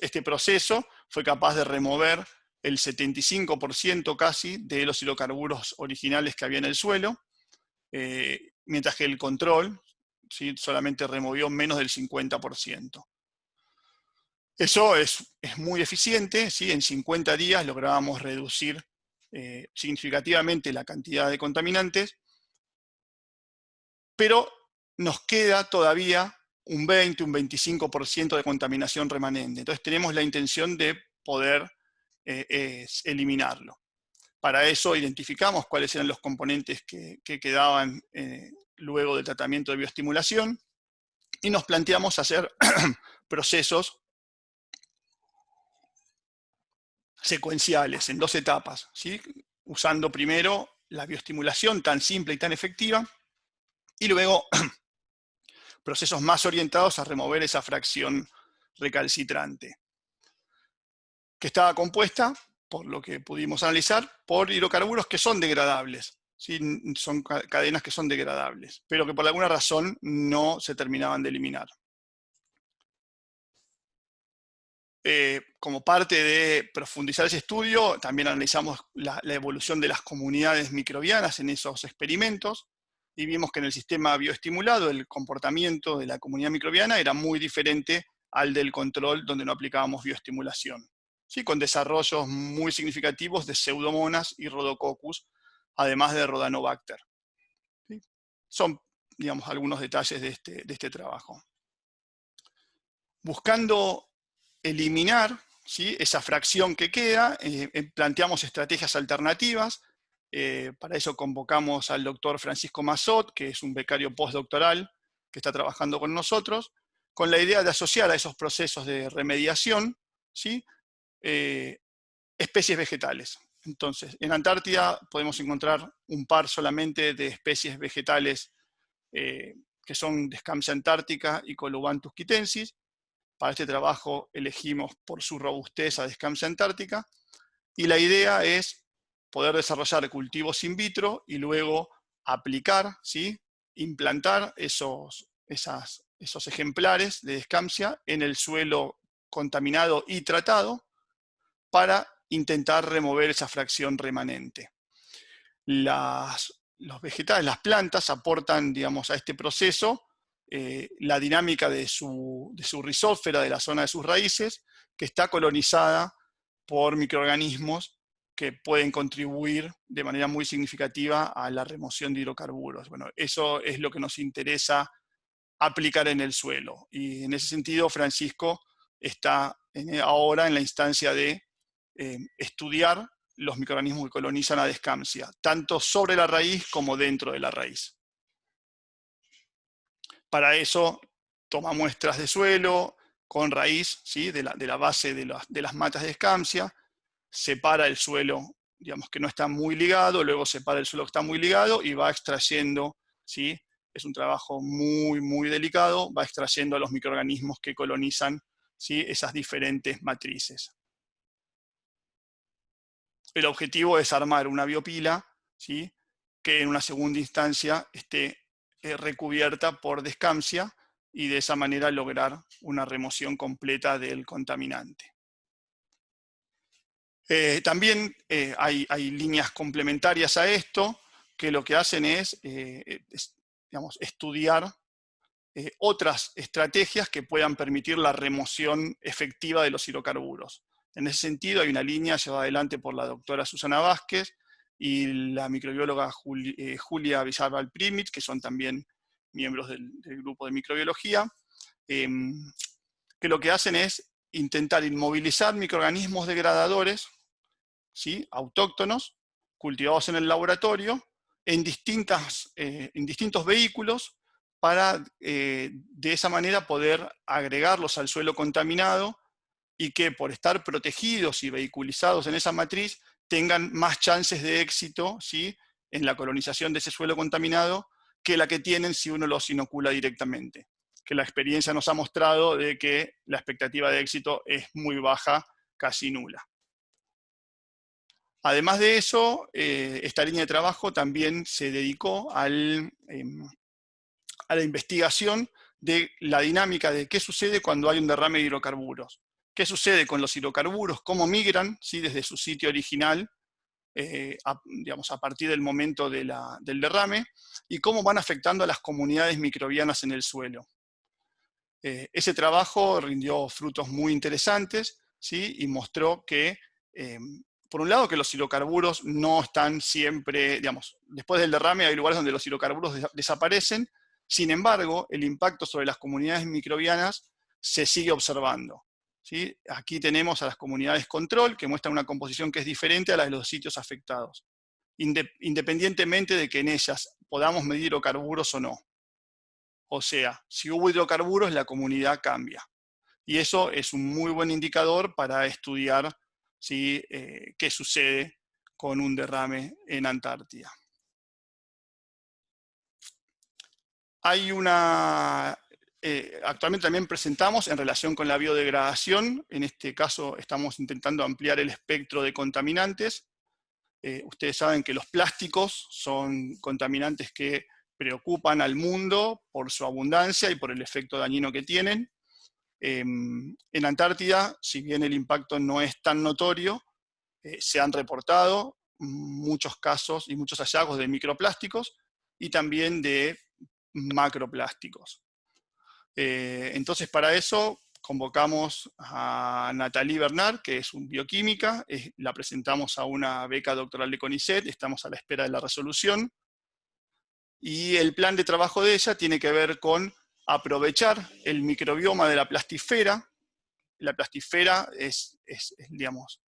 este proceso fue capaz de remover el 75% casi de los hidrocarburos originales que había en el suelo, mientras que el control, ¿sí?, solamente removió menos del 50%. Eso es muy eficiente, ¿sí? En 50 días lográbamos reducir significativamente la cantidad de contaminantes, pero nos queda todavía un 20, un 25% de contaminación remanente. Entonces tenemos la intención de poder eliminarlo. Para eso identificamos cuáles eran los componentes que quedaban luego del tratamiento de bioestimulación y nos planteamos hacer procesos secuenciales en 2 etapas, ¿sí? Usando primero la bioestimulación tan simple y tan efectiva y luego procesos más orientados a remover esa fracción recalcitrante, que estaba compuesta, por lo que pudimos analizar, por hidrocarburos que son degradables. ¿Sí? Son cadenas que son degradables, pero que por alguna razón no se terminaban de eliminar. Como parte de profundizar ese estudio, también analizamos la evolución de las comunidades microbianas en esos experimentos, y vimos que en el sistema bioestimulado el comportamiento de la comunidad microbiana era muy diferente al del control donde no aplicábamos bioestimulación, ¿sí? Con desarrollos muy significativos de Pseudomonas y Rhodococcus, además de Rhodonobacter. ¿Sí? Son, digamos, algunos detalles de este trabajo. Buscando eliminar, ¿sí?, esa fracción que queda, planteamos estrategias alternativas. Para eso convocamos al doctor Francisco Massot, que es un becario postdoctoral que está trabajando con nosotros, con la idea de asociar a esos procesos de remediación, ¿sí?, especies vegetales. Entonces, en Antártida podemos encontrar un par solamente de especies vegetales que son Descampsia antártica y Colubanthus quitensis. Para este trabajo elegimos por su robustez a Descampsia antártica, y la idea es poder desarrollar cultivos in vitro y luego aplicar, ¿sí?, implantar esos ejemplares de Descampsia en el suelo contaminado y tratado para intentar remover esa fracción remanente. Los vegetales, las plantas aportan, digamos, a este proceso la dinámica de su rizósfera, de la zona de sus raíces, que está colonizada por microorganismos que pueden contribuir de manera muy significativa a la remoción de hidrocarburos. Bueno, eso es lo que nos interesa aplicar en el suelo. Y en ese sentido, Francisco está ahora en la instancia de estudiar los microorganismos que colonizan a Descampsia, tanto sobre la raíz como dentro de la raíz. Para eso toma muestras de suelo con raíz, ¿sí?, de la base de las matas de Descampsia, separa el suelo, digamos, que no está muy ligado, luego separa el suelo que está muy ligado y va extrayendo, ¿sí?, es un trabajo muy, muy delicado, va extrayendo a los microorganismos que colonizan, ¿sí?, esas diferentes matrices. El objetivo es armar una biopila, ¿sí?, que en una segunda instancia esté recubierta por Descampsia y de esa manera lograr una remoción completa del contaminante. También hay líneas complementarias a esto que lo que hacen es digamos, estudiar otras estrategias que puedan permitir la remoción efectiva de los hidrocarburos. En ese sentido hay una línea llevada adelante por la doctora Susana Vázquez y la microbióloga Julia Villarreal Primit, que son también miembros del grupo de microbiología, que lo que hacen es intentar inmovilizar microorganismos degradadores, ¿sí?, autóctonos, cultivados en el laboratorio, en distintos vehículos, para de esa manera poder agregarlos al suelo contaminado y que por estar protegidos y vehiculizados en esa matriz tengan más chances de éxito, ¿sí?, en la colonización de ese suelo contaminado que la que tienen si uno los inocula directamente. Que la experiencia nos ha mostrado de que la expectativa de éxito es muy baja, casi nula. Además de eso, esta línea de trabajo también se dedicó a la investigación de la dinámica de qué sucede cuando hay un derrame de hidrocarburos. ¿Qué sucede con los hidrocarburos? ¿Cómo migran, ¿sí?, desde su sitio original, digamos, a partir del momento del derrame? ¿Y cómo van afectando a las comunidades microbianas en el suelo? Ese trabajo rindió frutos muy interesantes, ¿sí? Y mostró que, por un lado, que los hidrocarburos no están siempre, digamos, después del derrame hay lugares donde los hidrocarburos desaparecen. Sin embargo, el impacto sobre las comunidades microbianas se sigue observando, ¿sí? Aquí tenemos a las comunidades control, que muestran una composición que es diferente a la de los sitios afectados, independientemente de que en ellas podamos medir hidrocarburos o no. O sea, si hubo hidrocarburos, la comunidad cambia. Y eso es un muy buen indicador para estudiar, ¿sí? Qué sucede con un derrame en Antártida. Hay una... actualmente también presentamos en relación con la biodegradación. En este caso estamos intentando ampliar el espectro de contaminantes. Ustedes saben que los plásticos son contaminantes que preocupan al mundo por su abundancia y por el efecto dañino que tienen. En Antártida, si bien el impacto no es tan notorio, se han reportado muchos casos y muchos hallazgos de microplásticos y también de macroplásticos. Entonces, para eso convocamos a Nathalie Bernard, que es bioquímica, la presentamos a una beca doctoral de CONICET, estamos a la espera de la resolución, y el plan de trabajo de ella tiene que ver con aprovechar el microbioma de la plastifera. La plastifera digamos,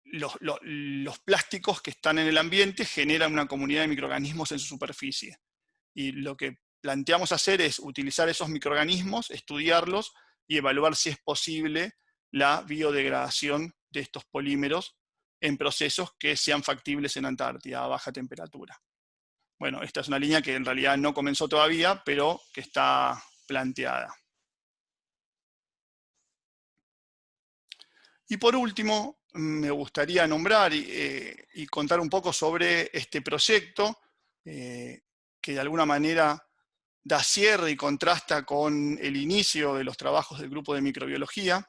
los plásticos que están en el ambiente generan una comunidad de microorganismos en su superficie. Y lo que planteamos hacer es utilizar esos microorganismos, estudiarlos y evaluar si es posible la biodegradación de estos polímeros en procesos que sean factibles en Antártida a baja temperatura. Bueno, esta es una línea que en realidad no comenzó todavía, pero que está planteada. Y por último, me gustaría nombrar y contar un poco sobre este proyecto, que de alguna manera da cierre y contrasta con el inicio de los trabajos del grupo de microbiología,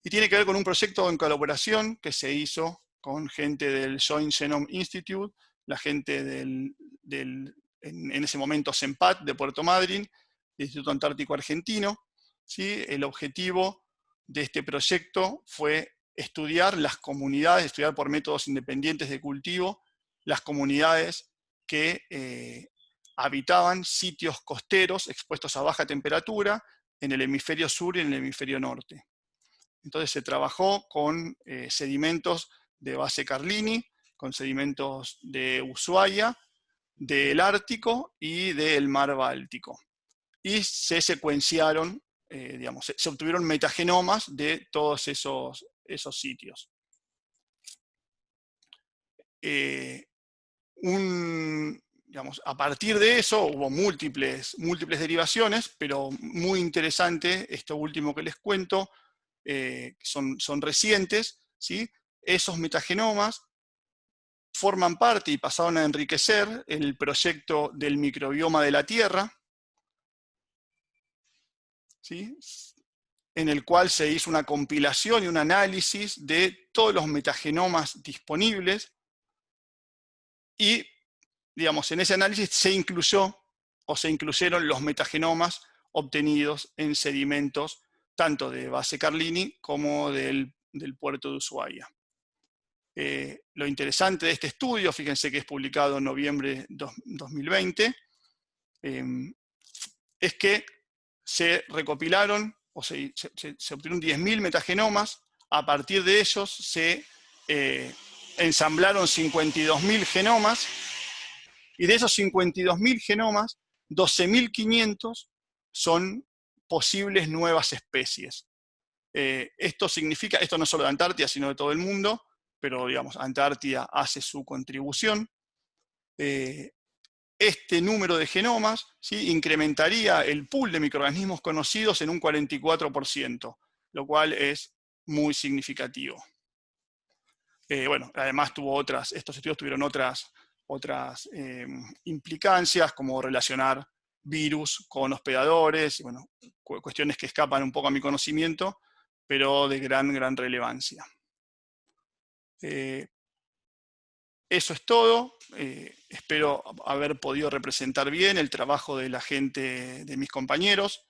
y tiene que ver con un proyecto en colaboración que se hizo con gente del Joint Genome Institute, la gente en ese momento CEMPAT de Puerto Madryn, Instituto Antártico Argentino. ¿Sí? El objetivo de este proyecto fue estudiar las comunidades, estudiar por métodos independientes de cultivo, las comunidades que habitaban sitios costeros expuestos a baja temperatura en el hemisferio sur y en el hemisferio norte. Entonces se trabajó con sedimentos de base Carlini, con sedimentos de Ushuaia, del Ártico y del Mar Báltico. Y se secuenciaron, digamos, se obtuvieron metagenomas de todos esos sitios. Digamos, a partir de eso hubo múltiples derivaciones, pero muy interesante esto último que les cuento, son recientes, ¿sí? Esos metagenomas forman parte y pasaron a enriquecer el proyecto del microbioma de la Tierra, ¿sí? En el cual se hizo una compilación y un análisis de todos los metagenomas disponibles, y, digamos, en ese análisis se incluyeron los metagenomas obtenidos en sedimentos tanto de base Carlini como del puerto de Ushuaia. Lo interesante de este estudio, fíjense que es publicado en noviembre de 2020, es que se recopilaron, o se obtuvieron 10.000 metagenomas. A partir de ellos se ensamblaron 52.000 genomas, y de esos 52.000 genomas, 12.500 son posibles nuevas especies. Esto significa, esto no solo de Antártida, sino de todo el mundo, pero digamos, Antártida hace su contribución. Este número de genomas, ¿sí?, incrementaría el pool de microorganismos conocidos en un 44%, lo cual es muy significativo. Bueno, además estos estudios tuvieron otras implicancias, como relacionar virus con hospedadores, y bueno, cuestiones que escapan un poco a mi conocimiento, pero de gran relevancia. eso es todo. Espero haber podido representar bien el trabajo de la gente, de mis compañeros.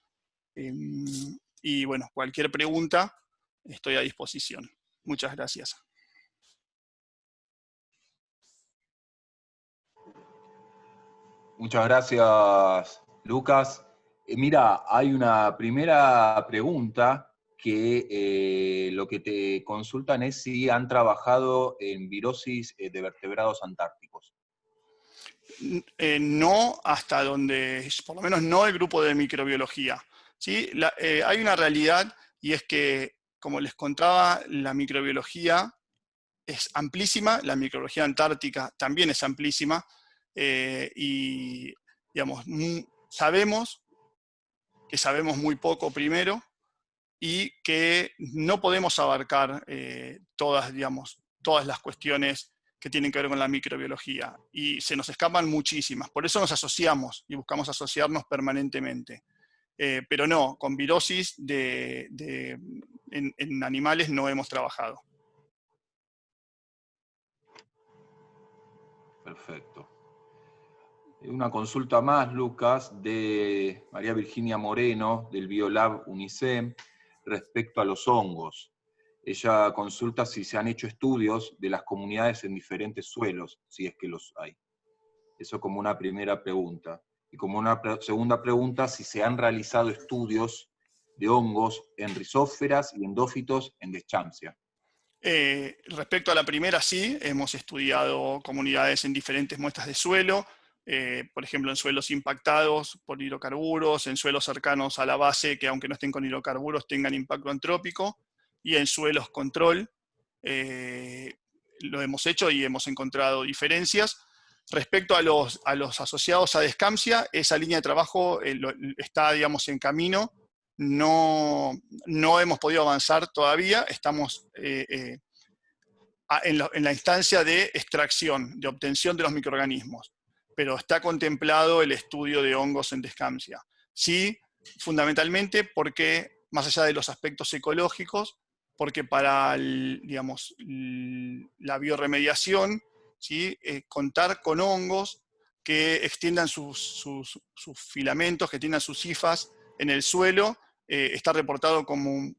Y bueno, cualquier pregunta, estoy a disposición. Muchas gracias. Muchas gracias, Lucas. Mira, hay una primera pregunta que lo que te consultan es si han trabajado en virosis de vertebrados antárticos. No hasta donde, por lo menos no el grupo de microbiología. ¿Sí? Hay una realidad, y es que, como les contaba, la microbiología es amplísima, la microbiología antártica también es amplísima, y digamos, sabemos que sabemos muy poco primero, y que no podemos abarcar todas las cuestiones que tienen que ver con la microbiología. Y se nos escapan muchísimas. Por eso nos asociamos y buscamos asociarnos permanentemente. Pero no, con virosis en animales no hemos trabajado. Perfecto. Una consulta más, Lucas, de María Virginia Moreno, del Biolab UNICEF, respecto a los hongos. Ella consulta si se han hecho estudios de las comunidades en diferentes suelos, si es que los hay. Eso como una primera pregunta. Y como una segunda pregunta, si se han realizado estudios de hongos en rizósferas y endófitos en Deschamps. Respecto a la primera, sí, hemos estudiado comunidades en diferentes muestras de suelo, por ejemplo, en suelos impactados por hidrocarburos, en suelos cercanos a la base que, aunque no estén con hidrocarburos, tengan impacto antrópico, y en suelos control. Lo hemos hecho y hemos encontrado diferencias. Respecto a los asociados a Descampsia, esa línea de trabajo está, digamos, en camino. No hemos podido avanzar todavía, estamos en la instancia de extracción, de obtención de los microorganismos, pero está contemplado el estudio de hongos en Descampsia. Sí, fundamentalmente porque, más allá de los aspectos ecológicos, porque para la biorremediación, ¿sí? Contar con hongos que extiendan sus filamentos, que extiendan sus hifas en el suelo, está reportado como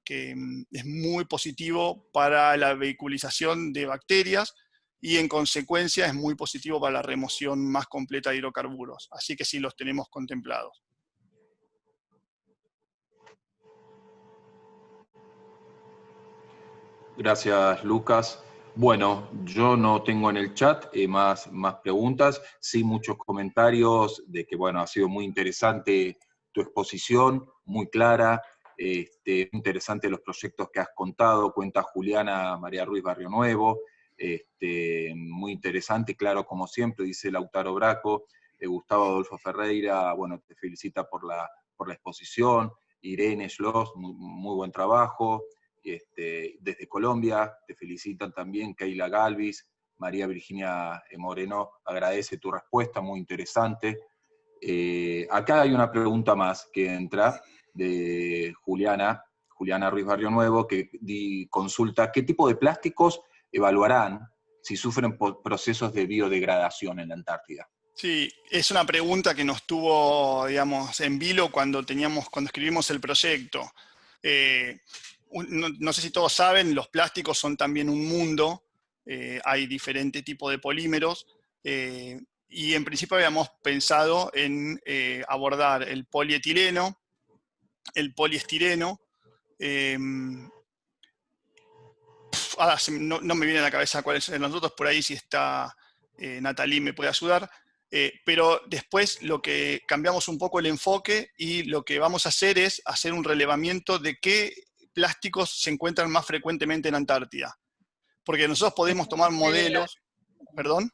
que es muy positivo para la vehiculización de bacterias, y en consecuencia es muy positivo para la remoción más completa de hidrocarburos. Así que sí los tenemos contemplados. Gracias, Lucas. Bueno, yo no tengo en el chat más preguntas, sí muchos comentarios de que, bueno, ha sido muy interesante tu exposición, muy clara, interesante los proyectos que has contado, cuenta Juliana María Ruiz Barrio Nuevo, muy interesante, claro, como siempre, dice Lautaro Braco, Gustavo Adolfo Ferreira, bueno, te felicita por la exposición, Irene Schloss, muy buen trabajo. Desde Colombia, te felicitan también Keila Galvis, María Virginia Moreno, agradece tu respuesta, muy interesante. Acá hay una pregunta más que entra de Juliana Ruiz Barrio Nuevo, que consulta qué tipo de plásticos evaluarán si sufren procesos de biodegradación en la Antártida. Sí, es una pregunta que nos tuvo, digamos, en vilo cuando escribimos el proyecto. No sé si todos saben, los plásticos son también un mundo, hay diferentes tipos de polímeros, y en principio habíamos pensado en abordar el polietileno, el poliestireno. Ahora no me viene a la cabeza cuáles son los otros, por ahí si está Natalie me puede ayudar. Pero después lo que cambiamos un poco el enfoque, y lo que vamos a hacer es hacer un relevamiento de qué plásticos se encuentran más frecuentemente en Antártida. Porque nosotros podemos tomar modelos... ¿Perdón?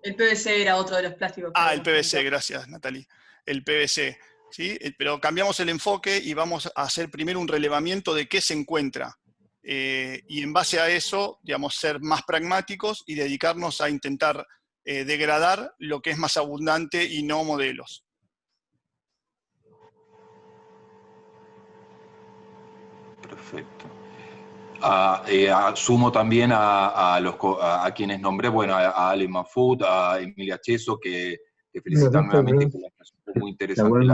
El PVC era otro de los plásticos. El PVC, gracias, Natalie. El PVC, ¿sí? Pero cambiamos el enfoque y vamos a hacer primero un relevamiento de qué se encuentra. Y en base a eso, digamos, ser más pragmáticos y dedicarnos a intentar degradar lo que es más abundante y no modelos. Perfecto. Sumo también a quienes nombré, bueno, a Ale Mafut, a Emilia Cheso, que felicitan nuevamente, que les resultó muy interesante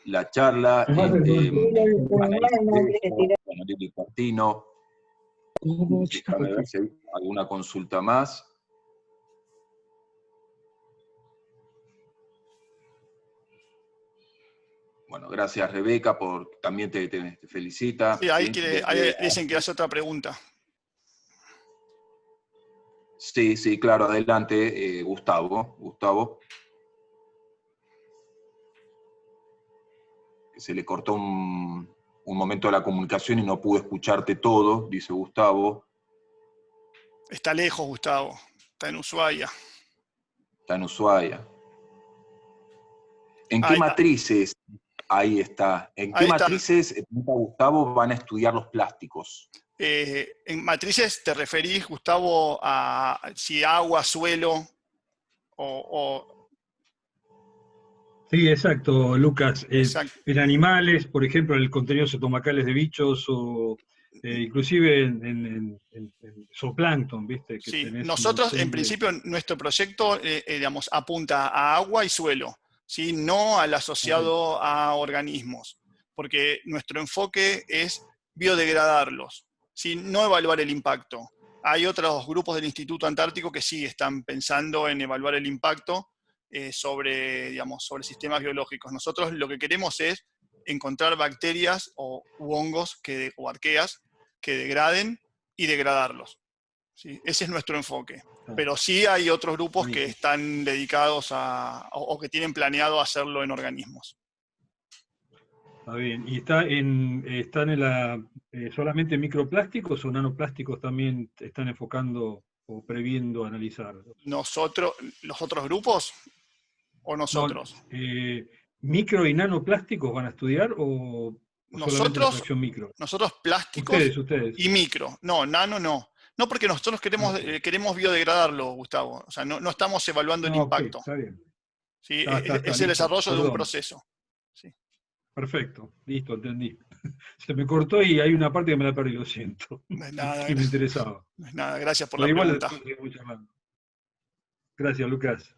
la charla, bueno, Lili Partino. Déjame ver si hay alguna consulta más. Bueno, gracias Rebeca, también te felicita. Sí, ahí dicen que hace otra pregunta. Sí, claro, adelante, Gustavo. Que se le cortó un momento de la comunicación y no pude escucharte todo, dice Gustavo. Está lejos, Gustavo. Está en Ushuaia. Está en Ushuaia. ¿En qué matrices? Ahí está. ¿En qué matrices, Gustavo, van a estudiar los plásticos? En matrices te referís, Gustavo, a si agua, suelo o... Sí, exacto, Lucas. Exacto. En animales, por ejemplo, en el contenido estomacales de bichos o inclusive en zooplancton, ¿viste? Que sí, nosotros en principio nuestro proyecto digamos, apunta a agua y suelo, ¿sí? No al asociado a organismos, porque nuestro enfoque es biodegradarlos, ¿sí? No evaluar el impacto. Hay otros grupos del Instituto Antártico que sí están pensando en evaluar el impacto sobre sistemas biológicos. Nosotros lo que queremos es encontrar bacterias u hongos o arqueas que degraden y degradarlos. ¿Sí? Ese es nuestro enfoque. Pero sí hay otros grupos que están dedicados o que tienen planeado hacerlo en organismos. Está bien. ¿Y están en solamente microplásticos o nanoplásticos también están enfocando o previendo analizar? ¿Nosotros, los otros grupos o nosotros? No, ¿micro y nanoplásticos van a estudiar o solamente la fracción micro? Nosotros plásticos ustedes. Y micro. No, nano no. No, porque nosotros queremos biodegradarlo, Gustavo. O sea, no estamos evaluando el impacto. Está bien. ¿Sí? Es el desarrollo de un proceso. Sí. Perfecto, listo, entendí. Se me cortó y hay una parte que me la perdí, lo siento. No es nada, y me interesaba. No es nada, gracias por la pregunta. Gracias, Lucas.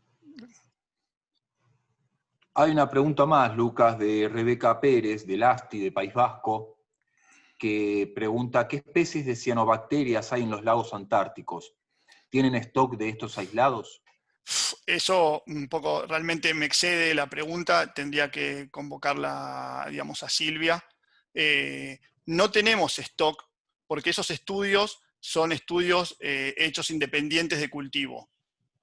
Hay una pregunta más, Lucas, de Rebeca Pérez, del ASTI, de País Vasco, que pregunta, ¿qué especies de cianobacterias hay en los lagos antárticos? ¿Tienen stock de estos aislados? Eso un poco realmente me excede la pregunta, tendría que convocarla, digamos, a Silvia. No tenemos stock, porque esos estudios son estudios hechos independientes de cultivo.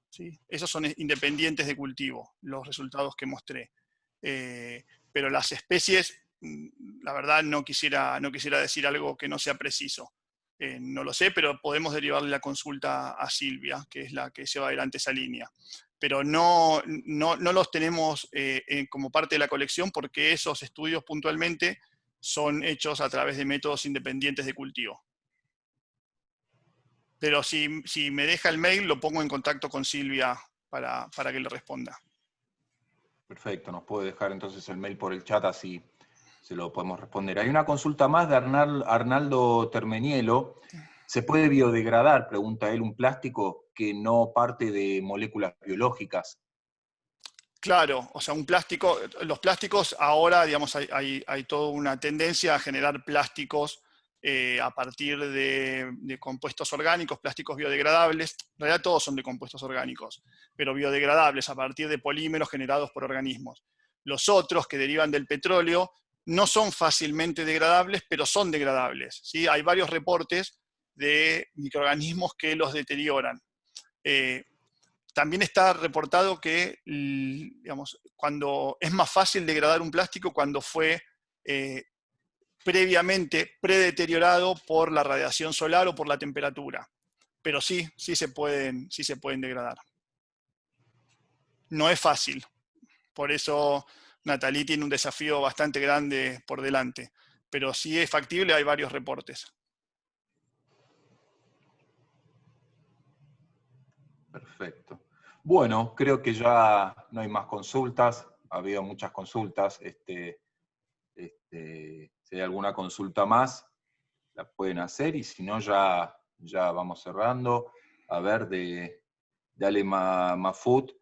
¿Sí? Esos son independientes de cultivo, los resultados que mostré. Pero las especies, la verdad no quisiera decir algo que no sea preciso. No lo sé, pero podemos derivarle la consulta a Silvia, que es la que lleva adelante esa línea. Pero no los tenemos como parte de la colección porque esos estudios puntualmente son hechos a través de métodos independientes de cultivo. Pero si me deja el mail, lo pongo en contacto con Silvia para que le responda. Perfecto, nos puede dejar entonces el mail por el chat, así se lo podemos responder. Hay una consulta más de Arnaldo Termenielo. ¿Se puede biodegradar, pregunta él, un plástico que no parte de moléculas biológicas? Claro, o sea, los plásticos ahora, digamos, hay toda una tendencia a generar plásticos a partir de compuestos orgánicos, plásticos biodegradables. En realidad todos son de compuestos orgánicos, pero biodegradables a partir de polímeros generados por organismos. Los otros que derivan del petróleo no son fácilmente degradables, pero son degradables, ¿sí? Hay varios reportes de microorganismos que los deterioran. También está reportado que, digamos, cuando es más fácil degradar un plástico cuando fue previamente predeteriorado por la radiación solar o por la temperatura. Pero sí se pueden degradar. No es fácil. Por eso Nathalie tiene un desafío bastante grande por delante. Pero sí es factible, hay varios reportes. Perfecto. Bueno, creo que ya no hay más consultas. Ha habido muchas consultas. Si hay alguna consulta más, la pueden hacer, y si no, ya vamos cerrando. A ver, de Ale Mahfoud,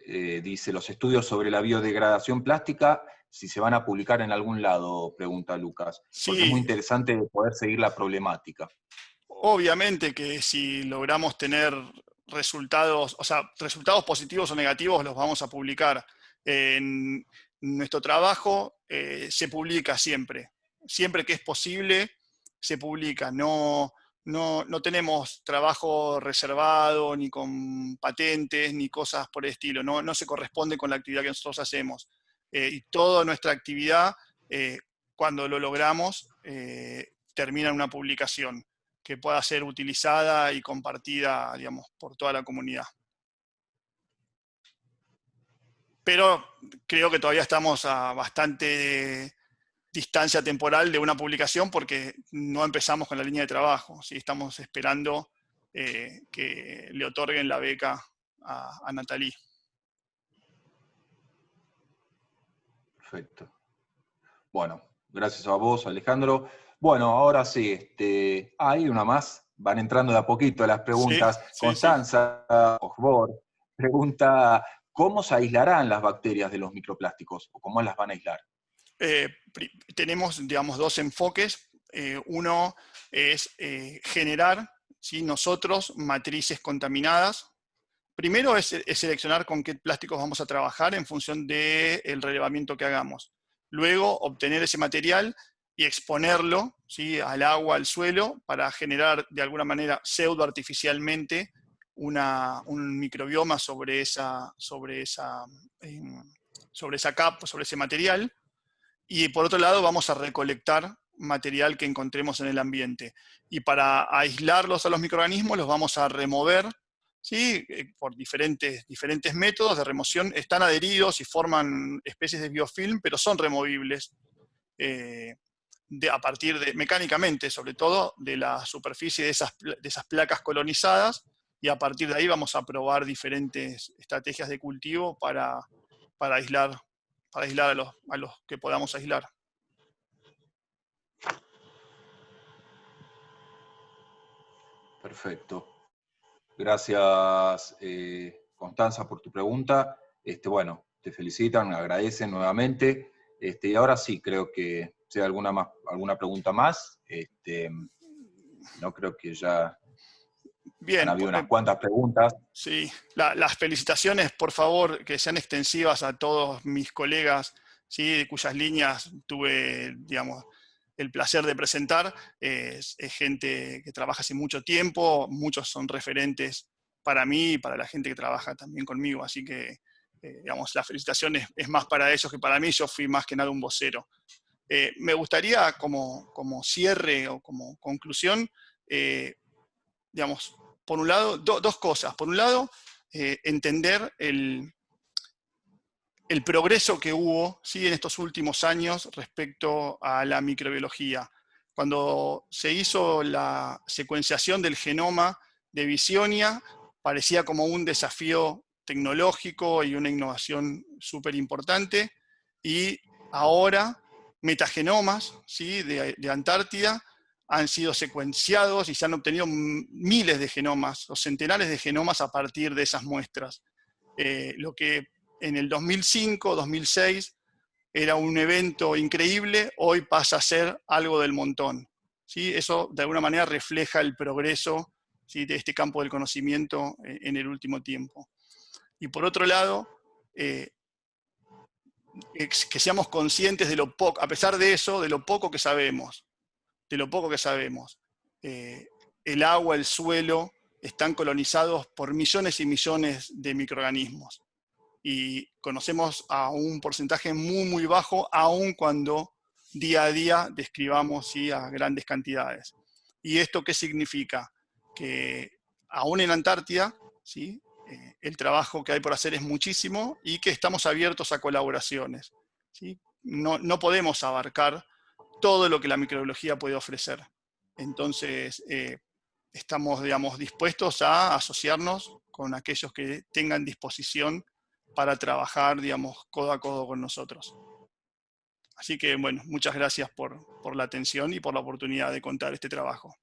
dice, los estudios sobre la biodegradación plástica, si se van a publicar en algún lado, pregunta Lucas, porque es muy Sí, interesante poder seguir la problemática. obviamente que si logramos tener resultados, o sea, resultados positivos o negativos, los vamos a publicar. En nuestro trabajo se publica siempre. Siempre que es posible, se publica. No tenemos trabajo reservado, ni con patentes, ni cosas por el estilo. No se corresponde con la actividad que nosotros hacemos. Y toda nuestra actividad, cuando lo logramos, termina en una publicación que pueda ser utilizada y compartida, digamos, por toda la comunidad. Pero creo que todavía estamos a bastante distancia temporal de una publicación porque no empezamos con la línea de trabajo, ¿sí? Estamos esperando que le otorguen la beca a Nathalie. Perfecto. Bueno, gracias a vos, Alejandro. Bueno, ahora sí, hay una más. Van entrando de a poquito las preguntas. Sí. Constanza Ojbor pregunta, ¿cómo se aislarán las bacterias de los microplásticos? ¿O cómo las van a aislar? Tenemos, digamos, dos enfoques. Uno es generar, ¿sí?, nosotros matrices contaminadas. Primero es seleccionar con qué plásticos vamos a trabajar en función del relevamiento que hagamos. Luego, obtener ese material y exponerlo, ¿sí?, al agua, al suelo, para generar de alguna manera pseudo-artificialmente un microbioma sobre esa capa, sobre ese material. Y por otro lado, vamos a recolectar material que encontremos en el ambiente. Y para aislarlos a los microorganismos, los vamos a remover, ¿sí?, por diferentes métodos de remoción. Están adheridos y forman especies de biofilm, pero son removibles a partir de, mecánicamente, sobre todo, de la superficie de esas placas colonizadas, y a partir de ahí vamos a probar diferentes estrategias de cultivo para aislar a los que podamos aislar. Perfecto. Gracias, Constanza, por tu pregunta. Bueno, te felicitan, agradecen nuevamente. Y ahora sí, creo que si hay alguna pregunta más, no creo que ya Bien, han habido unas cuantas preguntas. sí, las felicitaciones, por favor, que sean extensivas a todos mis colegas, ¿sí?, de cuyas líneas tuve, digamos, el placer de presentar. Es gente que trabaja hace mucho tiempo, muchos son referentes para mí y para la gente que trabaja también conmigo, así que, digamos, la felicitación es más para ellos que para mí. Yo fui más que nada un vocero. Me gustaría, como cierre o como conclusión, digamos, por un lado, dos cosas. Por un lado, entender el progreso que hubo, ¿sí?, en estos últimos años respecto a la microbiología. Cuando se hizo la secuenciación del genoma de Visionia, parecía como un desafío tecnológico y una innovación súper importante, y ahora metagenomas, ¿sí?, de Antártida han sido secuenciados y se han obtenido miles de genomas o centenares de genomas a partir de esas muestras. Lo que en el 2005, 2006 era un evento increíble, hoy pasa a ser algo del montón, ¿sí? Eso de alguna manera refleja el progreso, ¿sí?, de este campo del conocimiento en el último tiempo. Y por otro lado, que seamos conscientes de lo poco, a pesar de eso, de lo poco que sabemos. El agua, el suelo, están colonizados por millones y millones de microorganismos. Y conocemos a un porcentaje muy, muy bajo, aun cuando día a día describamos, ¿sí?, a grandes cantidades. ¿Y esto qué significa? Que aún en Antártida, ¿sí?, el trabajo que hay por hacer es muchísimo y que estamos abiertos a colaboraciones, ¿sí? No podemos abarcar todo lo que la microbiología puede ofrecer. Entonces, estamos, digamos, dispuestos a asociarnos con aquellos que tengan disposición para trabajar, digamos, codo a codo con nosotros. Así que, bueno, muchas gracias por la atención y por la oportunidad de contar este trabajo.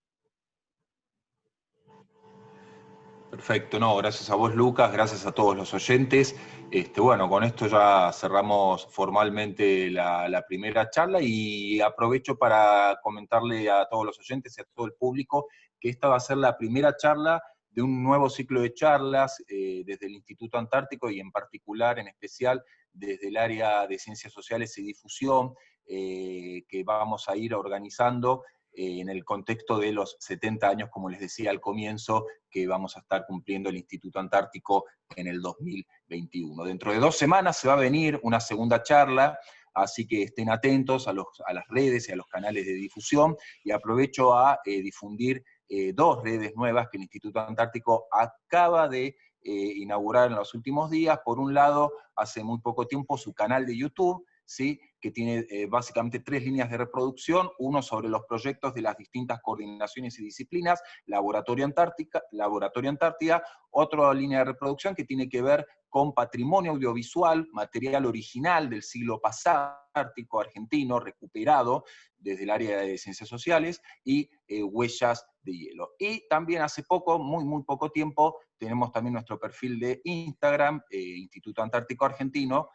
Perfecto, no, gracias a vos, Lucas, gracias a todos los oyentes. Bueno, con esto ya cerramos formalmente la primera charla y aprovecho para comentarle a todos los oyentes y a todo el público que esta va a ser la primera charla de un nuevo ciclo de charlas desde el Instituto Antártico y en particular, en especial, desde el área de Ciencias Sociales y Difusión, que vamos a ir organizando en el contexto de los 70 años, como les decía al comienzo, que vamos a estar cumpliendo el Instituto Antártico en el 2021. Dentro de 2 semanas se va a venir una segunda charla, así que estén atentos a las redes y a los canales de difusión, y aprovecho a difundir 2 redes nuevas que el Instituto Antártico acaba de inaugurar en los últimos días. Por un lado, hace muy poco tiempo su canal de YouTube, ¿sí?, que tiene básicamente 3 líneas de reproducción, uno sobre los proyectos de las distintas coordinaciones y disciplinas, Laboratorio Antártida, otra línea de reproducción que tiene que ver con patrimonio audiovisual, material original del siglo pasado, ártico argentino, recuperado desde el área de Ciencias Sociales, y huellas de hielo. Y también hace poco, muy poco tiempo, tenemos también nuestro perfil de Instagram, Instituto Antártico Argentino,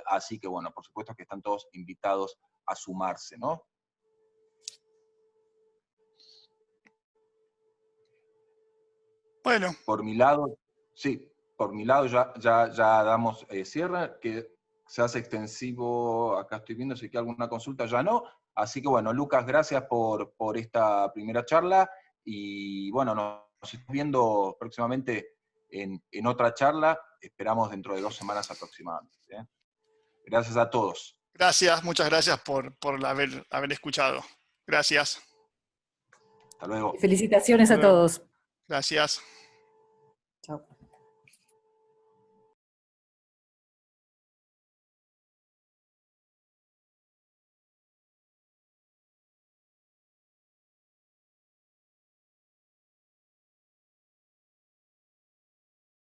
así que bueno, por supuesto que están todos invitados a sumarse, ¿no? Bueno. Por mi lado, sí, por mi lado ya damos cierre, que se hace extensivo, acá estoy viendo si hay alguna consulta, ya no. Así que bueno, Lucas, gracias por esta primera charla, y bueno, nos estamos viendo próximamente en otra charla, esperamos dentro de 2 semanas aproximadamente, ¿eh? Gracias a todos. Gracias, muchas gracias por haber escuchado. Gracias. Hasta luego. Felicitaciones a todos. Gracias.